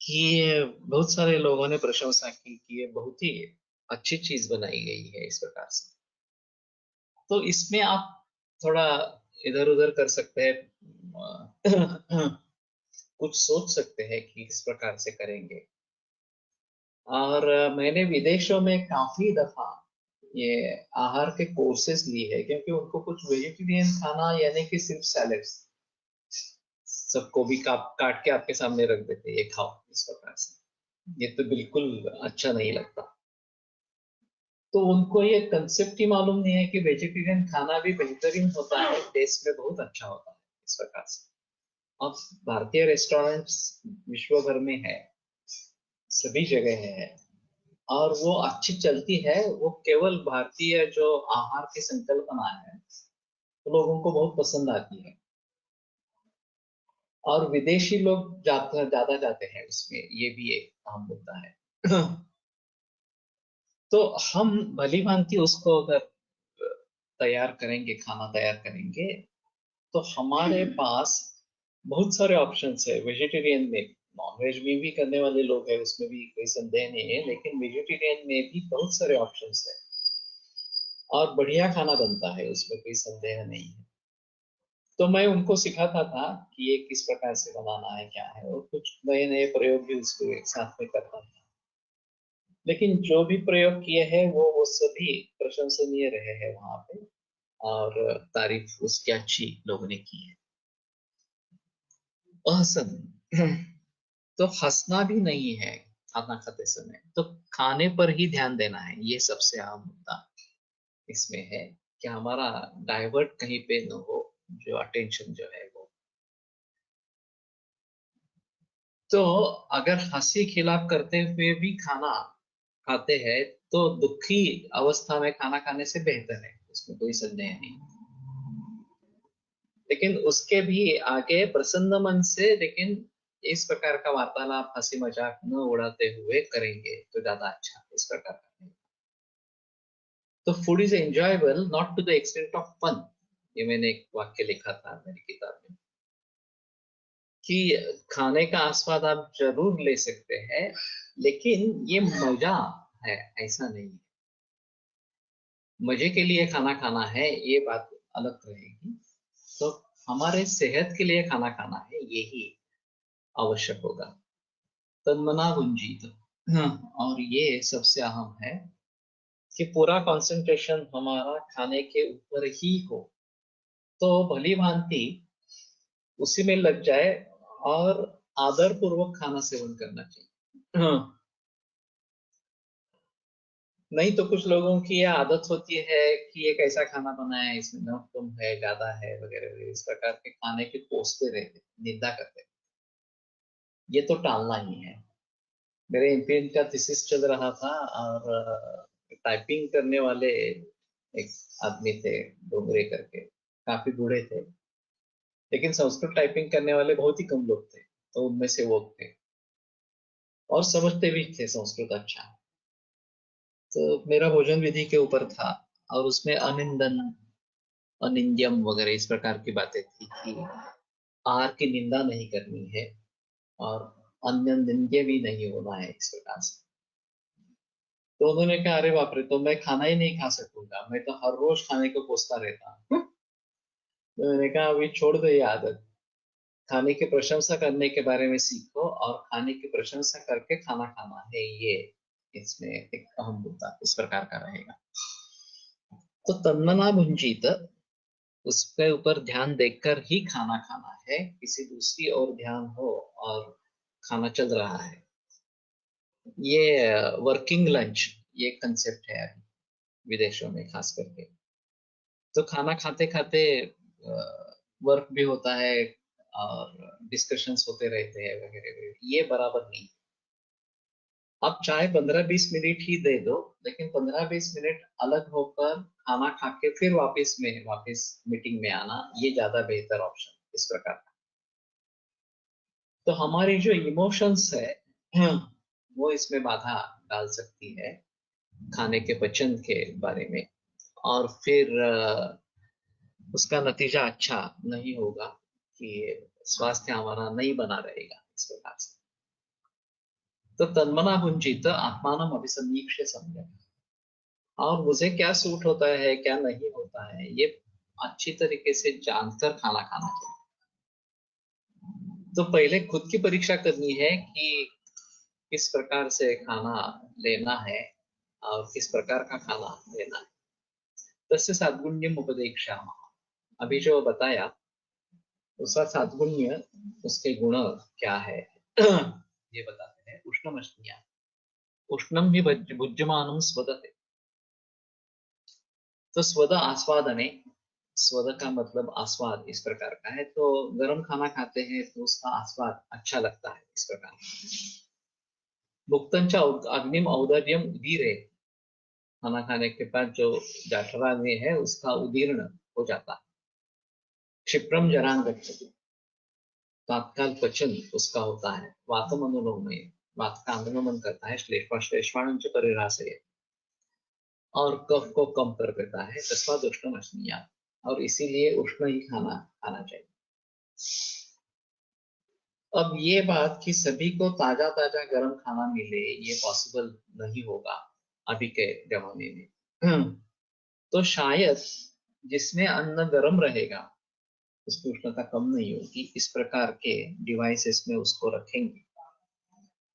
कि ये बहुत सारे लोगों ने प्रशंसा की कि ये बहुत ही अच्छी चीज बनाई गई है इस प्रकार से। तो इसमें आप थोड़ा इधर उधर कर सकते हैं। कुछ सोच सकते हैं कि किस प्रकार से करेंगे। और मैंने विदेशों में काफी दफा ये आहार के कोर्सेज लिए हैं, क्योंकि उनको कुछ वेजिटेरियन खाना यानी कि सिर्फ सैलेड्स सबको भी काट के आपके सामने रख देते, ये खाओ इस प्रकार से, ये तो बिल्कुल अच्छा नहीं लगता। तो उनको ये कंसेप्ट ही मालूम नहीं है कि वेजिटेरियन खाना भी बेहतरीन होता है, टेस्ट में बहुत अच्छा होता है इस प्रकार से। अब भारतीय रेस्टोरेंट्स विश्व भर में है, सभी जगह है और वो अच्छी चलती है। वो केवल भारतीय जो आहार की संकल्पना है तो लोगों को बहुत पसंद आती है और विदेशी लोग ज्यादा जाते हैं उसमें, ये भी एक अहम मुद्दा है। तो हम भली भांति उसको अगर तैयार करेंगे, खाना तैयार करेंगे, तो हमारे पास बहुत सारे ऑप्शंस है। वेजिटेरियन में, नॉन वेज में भी करने वाले लोग हैं, उसमें भी कोई संदेह नहीं है, लेकिन वेजिटेरियन में भी बहुत सारे ऑप्शंस है और बढ़िया खाना बनता है, उसमें कोई संदेह नहीं है। तो मैं उनको सिखाता था कि ये किस प्रकार से बनाना है, क्या है, और कुछ नए नए प्रयोग भी उसको एक साथ में करता था। लेकिन जो भी प्रयोग किए हैं वो सभी प्रशंसनीय रहे हैं वहां पे, और तारीफ उसकी अच्छी लोगों ने की है। हसन, तो हंसना भी नहीं है खाना खाते समय, तो खाने पर ही ध्यान देना है, ये सबसे अहम मुद्दा इसमें है कि हमारा डाइवर्ट कहीं पे न हो, जो अटेंशन जो है वो। तो अगर हंसी खिलाफ करते हुए भी खाना खाते हैं तो दुखी अवस्था में खाना खाने से बेहतर है, उसमें कोई संदेह नहीं। लेकिन उसके भी आगे प्रसन्न मन से, लेकिन इस प्रकार का वार्तालाप हंसी मजाक न उड़ाते हुए करेंगे तो ज्यादा अच्छा इस प्रकार का। तो food is enjoyable not to the extent of fun, ये मैंने एक वाक्य लिखा था मेरी किताब में, कि खाने का आस्वाद आप जरूर ले सकते हैं, लेकिन ये मजा है ऐसा नहीं है। मजे के लिए खाना खाना है ये बात अलग रहेगी। तो हमारे सेहत के लिए खाना खाना है, यही आवश्यक होगा। तन्मना भुंजीत। और ये सबसे अहम है कि पूरा कंसंट्रेशन हमारा खाने के ऊपर ही हो, तो भली भांति उसी में लग जाए और आदर पूर्वक खाना सेवन करना चाहिए। नहीं तो कुछ लोगों की ये आदत होती है कि ये कैसा खाना बना है, इसमें नमक कम है, ज्यादा है, वगैरह वगैरह, इस प्रकार के खाने के कोसते रहते, निंदा करते। ये तो टालना ही है। मेरे एमपीएन का थीसिस चल रहा था और टाइपिंग करने वाले एक आदमी थे, डोंगरे करके, काफी बूढ़े थे, लेकिन संस्कृत टाइपिंग करने वाले बहुत ही कम लोग थे, तो उनमें से वो थे और समझते भी थे संस्कृत अच्छा। तो मेरा भोजन विधि के ऊपर था और उसमें अनिंदन, अनिंद्यम वगैरह इस प्रकार की बातें थी कि आहार की निंदा नहीं करनी है और अन्य निंद्य भी नहीं होना है, इस प्रकार से। तो उन्होंने कहा अरे बाप रे, तो मैं खाना ही नहीं खा सकूंगा, मैं तो हर रोज खाने को कोसता रहता हूँ। तो मैंने कहा अभी छोड़ दो ये आदत, खाने की प्रशंसा करने के बारे में सीखो और खाने की प्रशंसा करके खाना खाना है, ये इसमें एक अहम मुद्दा इस प्रकार का रहेगा। तो तन्मना भुंजीत, उसके ऊपर ध्यान देकर ही खाना खाना है, किसी दूसरी ओर ध्यान हो और खाना चल रहा है, ये वर्किंग लंच, ये कंसेप्ट है अभी विदेशों में खास करके। तो खाना खाते खाते वर्क भी होता है और डिस्कशंस होते रहते हैं, वगैरह वगैरह, ये बराबर नहीं। आप चाहे 15-20 मिनट ही दे दो, लेकिन 15-20 मिनट अलग होकर खाना खा के फिर वापस मीटिंग में आना, ये ज्यादा बेहतर ऑप्शन इस प्रकार का। तो हमारी जो इमोशंस है वो इसमें बाधा डाल सकती है खाने के पचन के बारे में, और फिर उसका नतीजा अच्छा नहीं होगा कि स्वास्थ्य हमारा नहीं बना रहेगा इस प्रकार से। तो तन्मना भुंजित आत्मानम अभिसमीक्ष्य सम्यक, और मुझे क्या सूट होता है क्या नहीं होता है, ये अच्छी तरीके से जानकर खाना खाना चाहिए। तो पहले खुद की परीक्षा करनी है कि किस प्रकार से खाना लेना है और किस प्रकार का खाना लेना है। तस्य साद्गुण्यम उपदेक्षामः, अभी जो बताया उसका साद्गुण्य, उसके गुण क्या है ये बताते हैं। उष्णमश्निया, उष्णम ही भुज्यमानम स्वदते। तो स्वद आस्वादने, स्वद का मतलब आस्वाद इस प्रकार का है, तो गर्म खाना खाते हैं तो उसका आस्वाद अच्छा लगता है इस प्रकार। भुक्तंच अग्निम औदर्यम उदीरे, खाना खाने के बाद जो जाठराग्नि है उसका उदीर्ण हो जाता है। क्षिप्रम जरान गच्छति, तात्काल पचन उसका होता है। वातम अनुलोमय, वात का अनुलोमन करता है। श्लेष्माणं च परिरासयति, और कफ को कम कर देता है। तस्मात् उष्णम अश्नीयात्, और इसीलिए उष्ण ही खाना खाना चाहिए। अब ये बात कि सभी को ताजा ताजा गर्म खाना मिले, ये पॉसिबल नहीं होगा अभी के जमाने में। तो शायद जिसमें अन्न गर्म रहेगा उसकी उष्णता कम नहीं होगी, इस प्रकार के डिवाइसेस में उसको रखेंगे।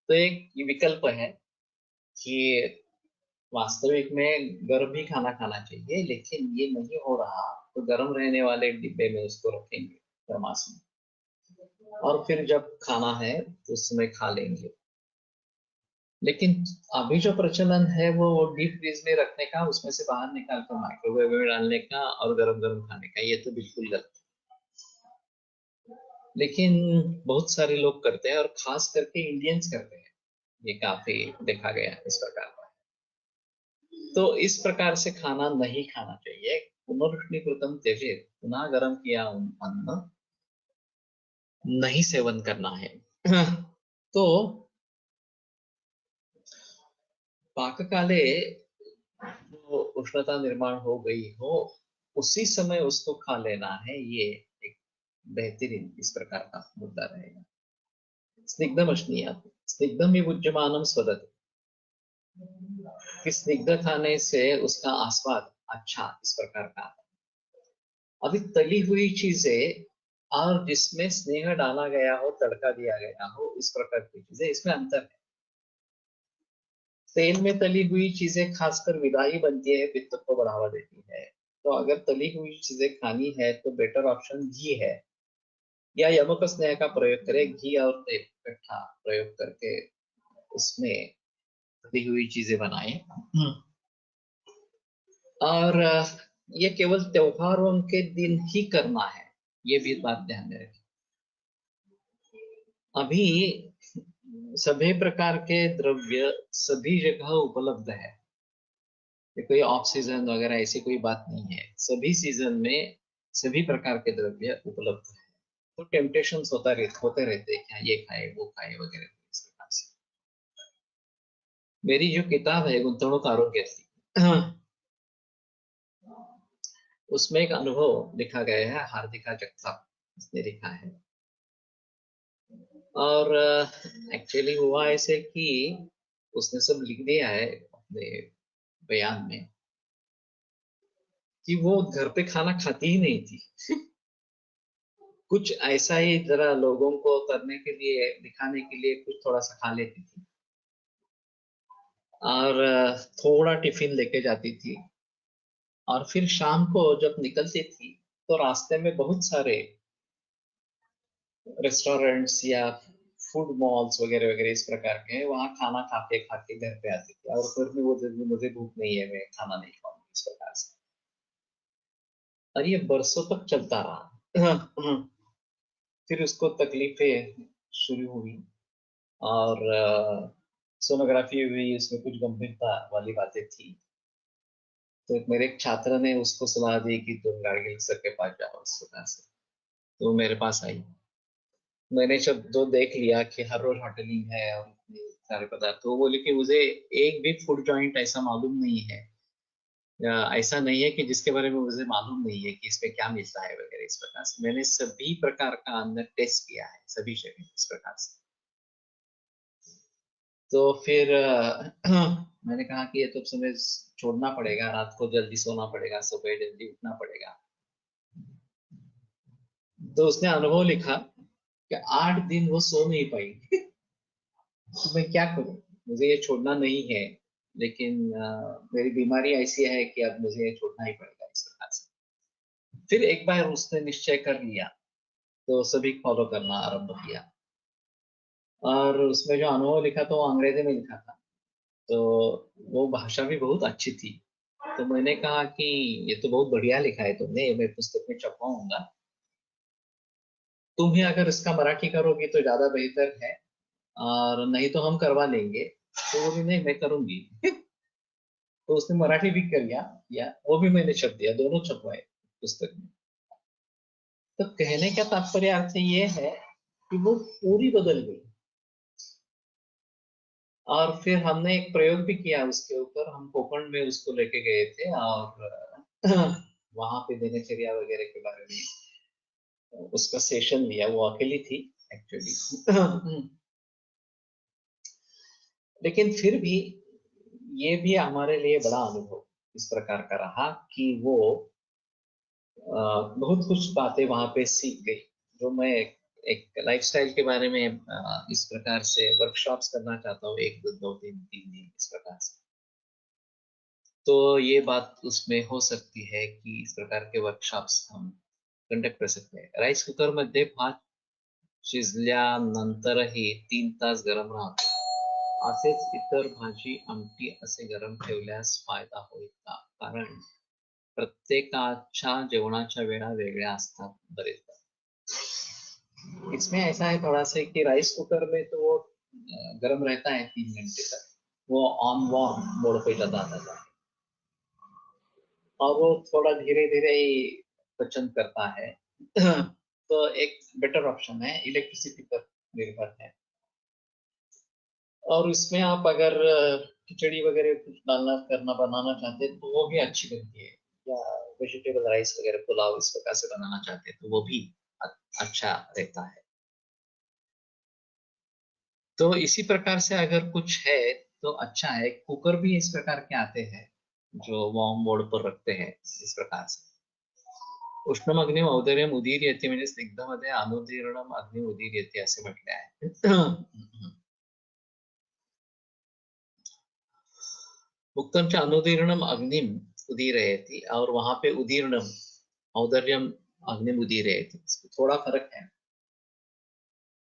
तो एक विकल्प है कि वास्तविक में गर्म ही खाना खाना चाहिए, लेकिन ये नहीं हो रहा तो गर्म रहने वाले डिब्बे में उसको रखेंगे थर्मास में, और फिर जब खाना है तो उसमें खा लेंगे। लेकिन अभी जो प्रचलन है वो डीप फ्रीज में रखने का, उसमें से बाहर निकाल कर माइक्रोवेव में डालने का और गरम गरम खाने का, ये तो बिल्कुल गलत है। लेकिन बहुत सारे लोग करते हैं और खास करके इंडियंस करते हैं, ये काफी देखा गया है इस प्रकार का। तो इस प्रकार से खाना नहीं खाना चाहिए। पुनरुष्णीकृतम त्यजेत, पुनः गर्म किया अन्न नहीं सेवन करना है। तो पाककाले जो उष्णता निर्माण हो गई हो उसी समय उसको खा लेना है, ये एक बेहतरीन इस प्रकार का मुद्दा रहेगा। स्निग्धम अश्नीयात्, स्निग्धम ही भुज्यमानम स्वदति, कि स्निग्ध खाने से उसका आस्वाद अच्छा इस प्रकार का आता है। अभी तली हुई चीजें और जिसमें स्नेह डाला गया हो, तड़का दिया गया हो, इस प्रकार की चीजें, इसमें अंतर है। तेल में तली हुई चीजें खासकर विदाई बनती है, पित्त को बढ़ावा देती है। तो अगर तली हुई चीजें खानी है तो बेटर ऑप्शन घी है, या यमक स्नेह का प्रयोग करें, घी और तेल इकट्ठा प्रयोग करके उसमें तली हुई चीजें बनाएं। और ये केवल त्योहारों के दिन ही करना है, ये भी बात ध्यान में रखें। अभी सभी प्रकार के द्रव्य सभी जगह उपलब्ध है, ये कोई ऑफ सीजन वगैरह ऐसी कोई बात नहीं है। सभी सीजन में सभी प्रकार के द्रव्य उपलब्ध है। तो टेम्पटेशंस होते रहते हैं, क्या ये खाए वो खाए वगैरह इस प्रकार से। मेरी जो किताब है गुंतवणूक आरोग्य की, उसमें एक अनुभव लिखा गया है, हार्दिका जगताप उसने लिखा है। और एक्चुअली हुआ ऐसे कि उसने सब लिख दिया है अपने बयान में कि वो घर पे खाना खाती ही नहीं थी। कुछ ऐसा ही जरा लोगों को करने के लिए, दिखाने के लिए कुछ थोड़ा सा खा लेती थी, और थोड़ा टिफिन लेके जाती थी। और फिर शाम को जब निकलती थी तो रास्ते में बहुत सारे रेस्टोरेंट्स या फूड मॉल्स वगैरह वगैरह इस प्रकार के हैं, वहाँ खाना खा के घर पे आती थी। और फिर भी वो मुझे भूख नहीं है, मैं खाना नहीं खाऊंगी, इस प्रकार से। और ये बरसों तक चलता रहा। फिर उसको तकलीफें शुरू हुई, और सोनोग्राफी हुई, उसमें कुछ गंभीरता वाली बातें थी। तो मेरे एक छात्र ने उसको सलाह दी कि तुम गार्गिल सर के पास जाओ, इस प्रकार से। तो वो मेरे पास आई। मैंने जब जो देख लिया कि हर रोज होटलिंग है और इतने सारे पदार्थ, तो वो बोले कि मुझे एक भी फूड जॉइंट ऐसा मालूम नहीं है, या ऐसा नहीं है कि जिसके बारे में मुझे मालूम नहीं है कि इसमें क्या मिलता है वगैरह, इस प्रकार से। मैंने सभी प्रकार का अन्न टेस्ट किया है, सभी जगह इस प्रकार से। तो फिर मैंने कहा कि ये तो समय छोड़ना पड़ेगा, रात को जल्दी सोना पड़ेगा, सुबह जल्दी उठना पड़ेगा। तो उसने अनुभव लिखा कि 8 दिन वो सो नहीं पाई। तो मैं क्या करूं, मुझे ये छोड़ना नहीं है, लेकिन मेरी बीमारी ऐसी है कि अब मुझे ये छोड़ना ही पड़ेगा, इस प्रकार से। फिर एक बार उसने निश्चय कर लिया तो सभी फॉलो करना आरंभ किया। और उसमें जो अनुभव लिखा तो वो अंग्रेजी में लिखा था, तो वो भाषा भी बहुत अच्छी थी। तो मैंने कहा कि ये तो बहुत बढ़िया लिखा है तुमने, ये मैं पुस्तक में छपवाऊंगा। तुम ही अगर इसका मराठी करोगी तो ज्यादा बेहतर है, और नहीं तो हम करवा लेंगे। तो वो भी नहीं, मैं करूंगी। तो उसने मराठी भी कर लिया, या वो भी मैंने छप दिया, दोनों छपवाए पुस्तक में। तो कहने का तात्पर्य अर्थ ये है कि वो पूरी बदल गई। और फिर हमने एक प्रयोग भी किया उसके ऊपर, हम कोकण में उसको लेके गए थे, और वहां पे दिनचर्या वगैरह के बारे में उसका सेशन लिया। वो अकेली थी एक्चुअली। लेकिन फिर भी ये भी हमारे लिए बड़ा अनुभव इस प्रकार का रहा कि वो बहुत कुछ बातें वहां पे सीख गई, जो मैं एक लाइफस्टाइल के बारे में इस प्रकार से वर्कशॉप्स करना चाहता हूँ, 1 2 3 3 दिन इस प्रकार से। तो ये बात उसमें हो सकती है कि इस प्रकार के वर्कशॉप्स हम कंडक्ट कर सकते हैं। राईस कुकर मध्ये भात शिजल्यानंतरही 3 तास गरम राहतो, असेच इतर भाजी आमटी असे गरम ठेवल्यास फायदा होईल का? कारण प्रत्येकाच्या जेवणाच्या वेळा वेगळ्या असतात बरेचदा। इसमें ऐसा है थोड़ा सा कि राइस कुकर में तो वो गर्म रहता है 3 घंटे तक, वो ऑन वार्म मोड पे जाता था, और वो थोड़ा धीरे धीरे ही पचन करता है। तो एक बेटर ऑप्शन है, इलेक्ट्रिसिटी पर निर्भर है। और इसमें आप अगर खिचड़ी वगैरह कुछ डालना करना बनाना चाहते हैं तो वो भी अच्छी बनती है, या वेजिटेबल राइस वगैरह पुलाव इस प्रकार से बनाना चाहते हैं तो वो भी अच्छा रहता है। तो इसी प्रकार से अगर कुछ है तो अच्छा है। कुकर भी इस प्रकार के आते हैं जो वार्म मोड पर रखते हैं इस प्रकार से। उष्णम अग्निम औदर्यम उदीर्यते म्हणजे स्निग्धमध्ये अनुदीर्णम अग्निम उदीर्यते असे म्हटले आहे. उक्तम च अनुदीर्णम अग्निम उदीरयति और वहां पे उदीर्णम औदर्यम अग्निम उदीरयति, थोड़ा फर्क है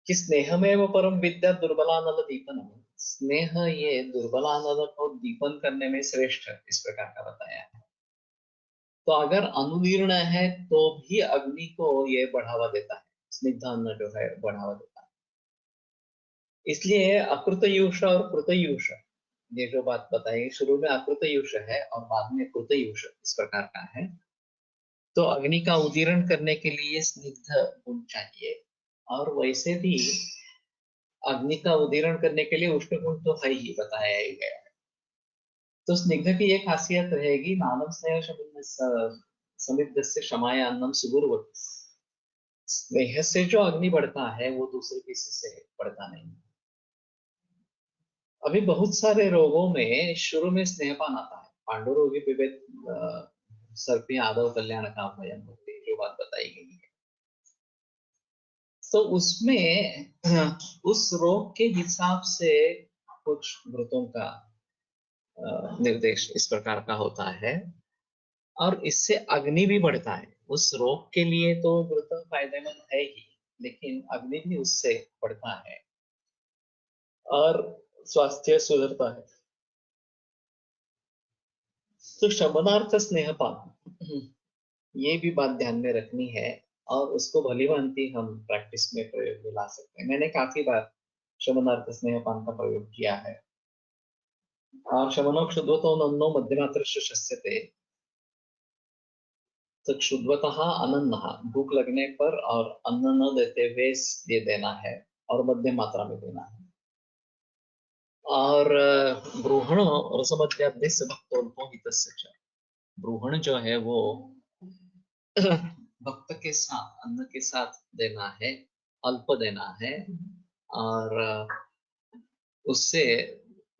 कि स्नेहमेव परम विद्या दुर्बलानल दीपनम, स्नेह ये दुर्बलानल को दीपन करने में श्रेष्ठ इस प्रकार का बताया है. तो अगर अनुदीर्ण है तो भी अग्नि को ये बढ़ावा देता है, स्निग्ध अन्न जो है बढ़ावा देता है. इसलिए अकृतयुष और कृतयुष, ये जो बात बताई शुरू में अकृतयुष है और बाद में कृतयुष इस प्रकार का है. तो अग्नि का उदीरण करने के लिए स्निग्ध गुण चाहिए, और वैसे भी अग्नि का उदीरण करने के लिए उष्ण गुण तो है ही, बताया ही गया है. तो स्निग्ध की एक खासियत रहेगी, नानम स्नेह समिद्ध से क्षमाया अन्नम सुगुरवत, स्नेह से जो अग्नि बढ़ता है वो दूसरे किसी से बढ़ता नहीं. अभी बहुत सारे रोगों में शुरू में स्नेहपान आता है. पांडुरोगी पिबेत सर्पी आदव कल्याण का भयन होती, जो बात बताई गई है. तो उसमें उस रोग के हिसाब से कुछ व्रतों का निर्देश इस प्रकार का होता है, और इससे अग्नि भी बढ़ता है. उस रोग के लिए तो व्रत फायदेमंद है ही, लेकिन अग्नि भी उससे बढ़ता है और स्वास्थ्य सुधरता है. तो शमनार्थ स्नेहपान, ये भी बात ध्यान में रखनी है, और उसको भली भांति हम प्रैक्टिस में प्रयोग में ला सकते हैं. मैंने काफी बार शमनार्थ स्नेहपान का प्रयोग किया है. शमनो क्षुद्वतो नन्नो मध्यमात्र शस्यते, तो क्षुद्वतः अनन्नः, भूख लगने पर और अन्न न देते हुए दे देना है, और मध्यम मात्रा में देना है. और ब्रूहण रसमध्यादेश भक्तोल्पो हितस्य च, ब्रूहण जो है वो भक्त के साथ अन्न के साथ देना है, अल्प देना है, और उससे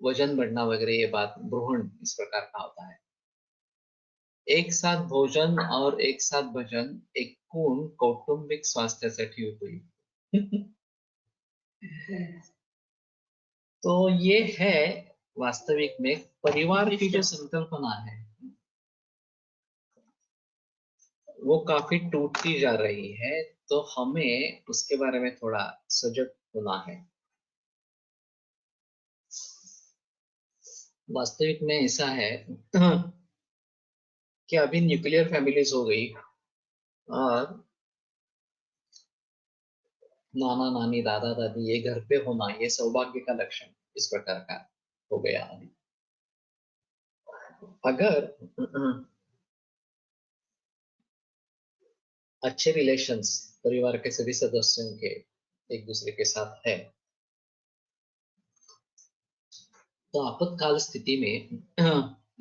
वजन बढ़ना वगैरह, ये बात ब्रूहण इस प्रकार का होता है. एक साथ भोजन और एक साथ भजन एकूण कौटुंबिक स्वास्थ्यासाठी उपयुक्त. तो ये है वास्तविक में परिवार की जो संकल्पना है वो काफी टूटती जा रही है. तो हमें उसके बारे में थोड़ा सजग होना है. वास्तविक में ऐसा है कि अभी न्यूक्लियर फैमिलीज हो गई, और नाना नानी दादा दादी ये घर पे होना ये सौभाग्य का लक्षण इस प्रकार का हो गया अभी. अगर अच्छे रिलेशंस परिवार के सभी सदस्यों के एक दूसरे के साथ है, तो आपातकाल स्थिति में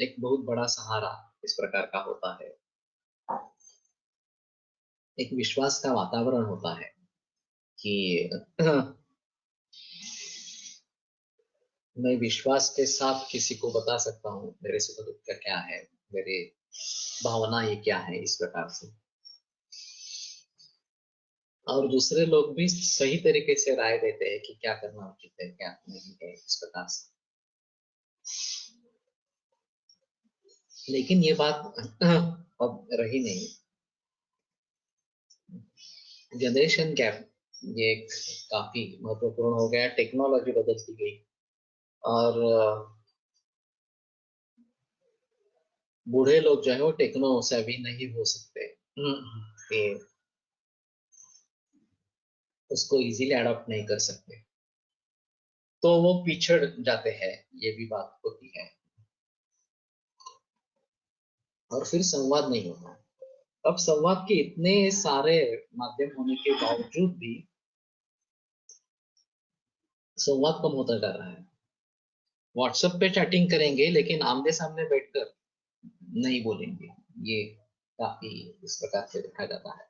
एक बहुत बड़ा सहारा इस प्रकार का होता है. एक विश्वास का वातावरण होता है कि मैं विश्वास के साथ किसी को बता सकता हूँ मेरे सुख दुख का क्या है, मेरे भावना ये क्या है, इस प्रकार से. और दूसरे लोग भी सही तरीके से राय देते हैं कि क्या करना उचित है क्या नहीं है, इस प्रकार से. लेकिन ये बात अब रही नहीं. जनरेशन गैप ये काफी महत्वपूर्ण हो गया. टेक्नोलॉजी बदलती गई, और बूढ़े लोग जो है वो टेक्नो से अभी नहीं हो सकते कि उसको इजीली अडॉप्ट नहीं कर सकते, तो वो पिछड़ जाते हैं, ये भी बात होती है. और फिर संवाद नहीं होता. अब संवाद के इतने सारे माध्यम होने के बावजूद भी संवाद कम होता जा रहा है. व्हाट्सएप पे चैटिंग करेंगे लेकिन आमने सामने बैठकर नहीं बोलेंगे, ये काफी इस प्रकार से देखा जाता है.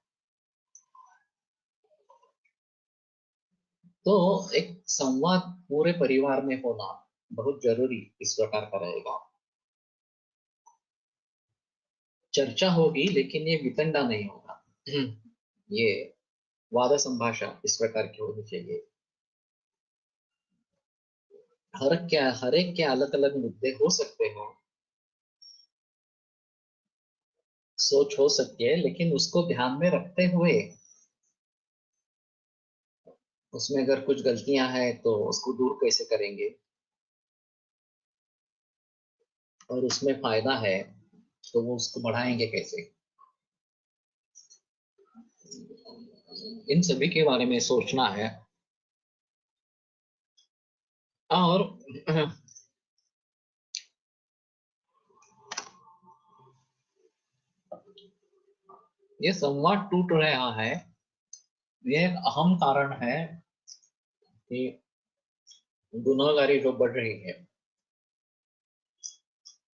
तो एक संवाद पूरे परिवार में होना बहुत जरूरी इस प्रकार का रहेगा. चर्चा होगी लेकिन ये वितंडा नहीं होगा. ये वाद संभाषा इस प्रकार की होनी चाहिए। हर एक के अलग अलग मुद्दे हो सकते हो, सोच हो सकती है, लेकिन उसको ध्यान में रखते हुए उसमें अगर कुछ गलतियां हैं तो उसको दूर कैसे करेंगे, और उसमें फायदा है तो वो उसको बढ़ाएंगे कैसे, इन सभी के बारे में सोचना है। और ये संवाद टूट रहा है, ये एक अहम कारण है कि गुनाहगारी जो बढ़ रही है।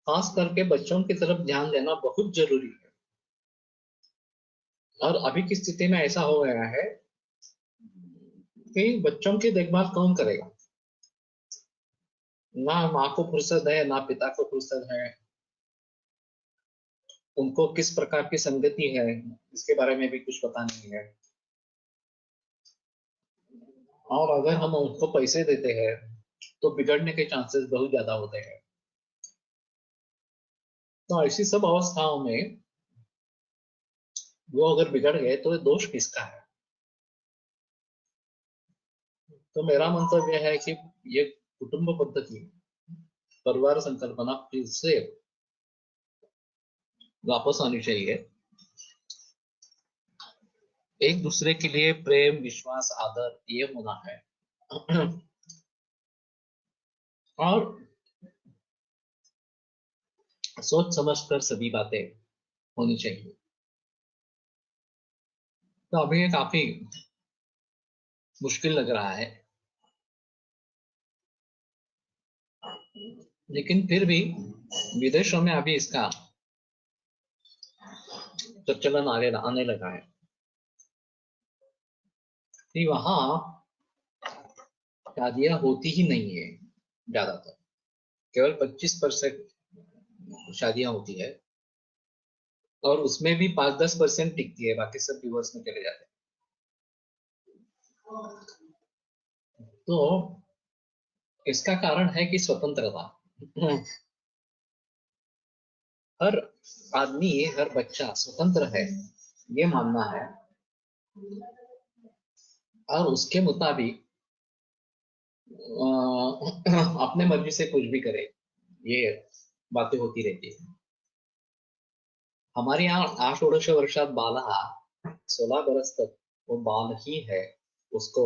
खास करके बच्चों की तरफ ध्यान देना बहुत जरूरी है। और अभी की स्थिति में ऐसा हो गया है कि बच्चों की देखभाल कौन करेगा? ना माँ को फुर्सत है, ना पिता को फुर्सत है। उनको किस प्रकार की संगति है इसके बारे में भी कुछ पता नहीं है। और अगर हम उनको पैसे देते हैं तो बिगड़ने के चांसेस बहुत ज्यादा होते हैं। तो ऐसी सब अवस्थाओं में वो अगर बिगड़ गए तो दोष किसका है? तो मेरा मंतव्य है कि ये कुटुंब पद्धति, परिवार संकल्पना फिर से वापस आनी चाहिए। एक दूसरे के लिए प्रेम, विश्वास, आदर ये होना है। और सोच समझ कर सभी बातें होनी चाहिए। तो अभी ये काफी मुश्किल लग रहा है, लेकिन फिर भी विदेशों में अभी इसका प्रचलन आने लगा है कि वहां शादियां होती ही नहीं है। ज्यादातर केवल 25% शादियां होती है, और उसमें भी 5-10% टिकती है, बाकी सब डिवोर्स में चले जाते हैं। तो इसका कारण है कि स्वतंत्रता। हर आदमी, हर बच्चा स्वतंत्र है, ये मानना है, और उसके मुताबिक अपने मर्जी से कुछ भी करे, ये बातें होती रहती है। हमारे यहाँ 8 वर्षात बालः, 16 बरस तक वो बाल ही है। उसको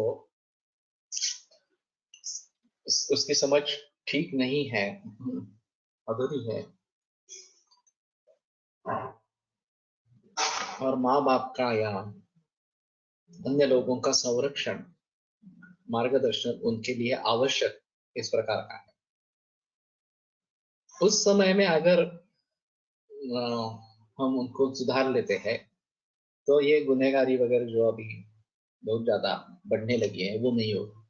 उसकी समझ ठीक नहीं है, अधूरी है। और माँ बाप का या अन्य लोगों का संरक्षण, मार्गदर्शन उनके लिए आवश्यक इस प्रकार का है। उस समय में अगर हम उनको सुधार लेते हैं तो ये गुनहगारी वगैरह जो अभी बहुत ज्यादा बढ़ने लगी है वो नहीं होगी।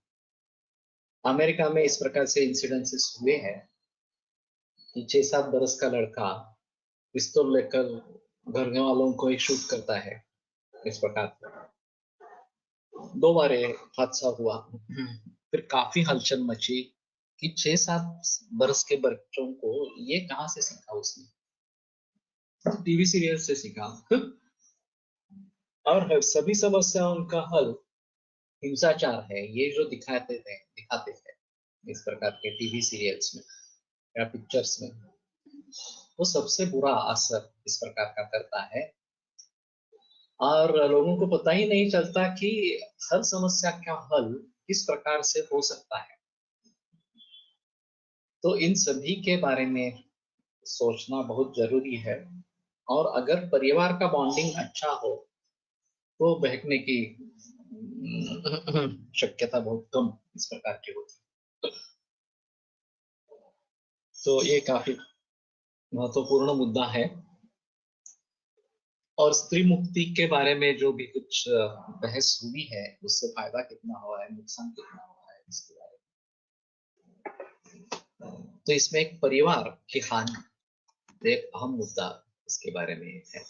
अमेरिका में इस प्रकार से इंसिडेंसेस हुए हैं कि 6-7 बरस का लड़का पिस्तौल लेकर घर वालों को ही शूट करता है। इस प्रकार से 2 बार ये हादसा हुआ। फिर काफी हलचल मची कि 6-7 बरस के बच्चों को ये कहाँ से सीखा उसने? टीवी सीरियल से सीखा। और सभी समस्याओं का हल हिंसाचार है, ये जो दिखाते थे इस प्रकार के टीवी सीरियल्स में या पिक्चर्स में, वो सबसे बुरा असर इस प्रकार का करता है। और लोगों को पता ही नहीं चलता कि हर समस्या का हल किस प्रकार से हो सकता है। तो इन सभी के बारे में सोचना बहुत जरूरी है। और अगर परिवार का बॉन्डिंग अच्छा हो तो बहकने की शक्यता बहुत कम इस प्रकार की होती है। तो ये काफी महत्वपूर्ण मुद्दा है। और स्त्री मुक्ति के बारे में जो भी कुछ बहस हुई है, उससे फायदा कितना हुआ है, नुकसान कितना हुआ है, इसके बारे में तो इसमें एक परिवार की हानि एक अहम मुद्दा इसके बारे में है।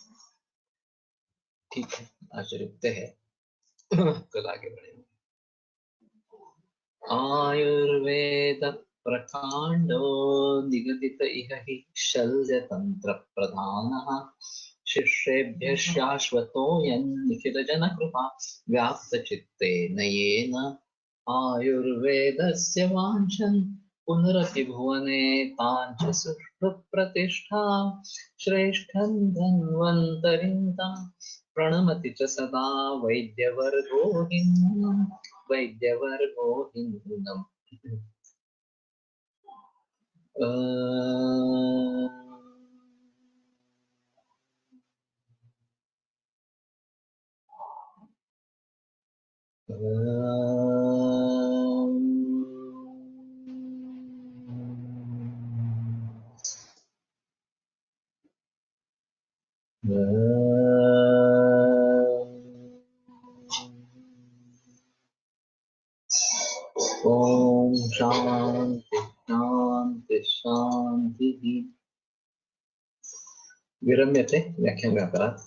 ठीक है, आज रुकते हैं, कल आगे बढ़ेंगे। आयुर्वेद प्रकांडो निगदित इह हि शल्यतंत्र प्रधानः शिष्येभ्यः शाश्वतोऽयं निखिलजनकृपा व्याप्तचित्तेन येन आयुर्वेदस्य वाञ्छन् पुनरपि भुवने ताञ्च सुप्रतिष्ठा श्रेष्ठं धन्वन्तरिं तं प्रणमति च सदा वैद्यवर्गो हिन्दूनां वैद्यवर्गो हिन्दूनम्। ओम शांति शांति शांति। विरम्यते व्याख्यान व्यापारात्।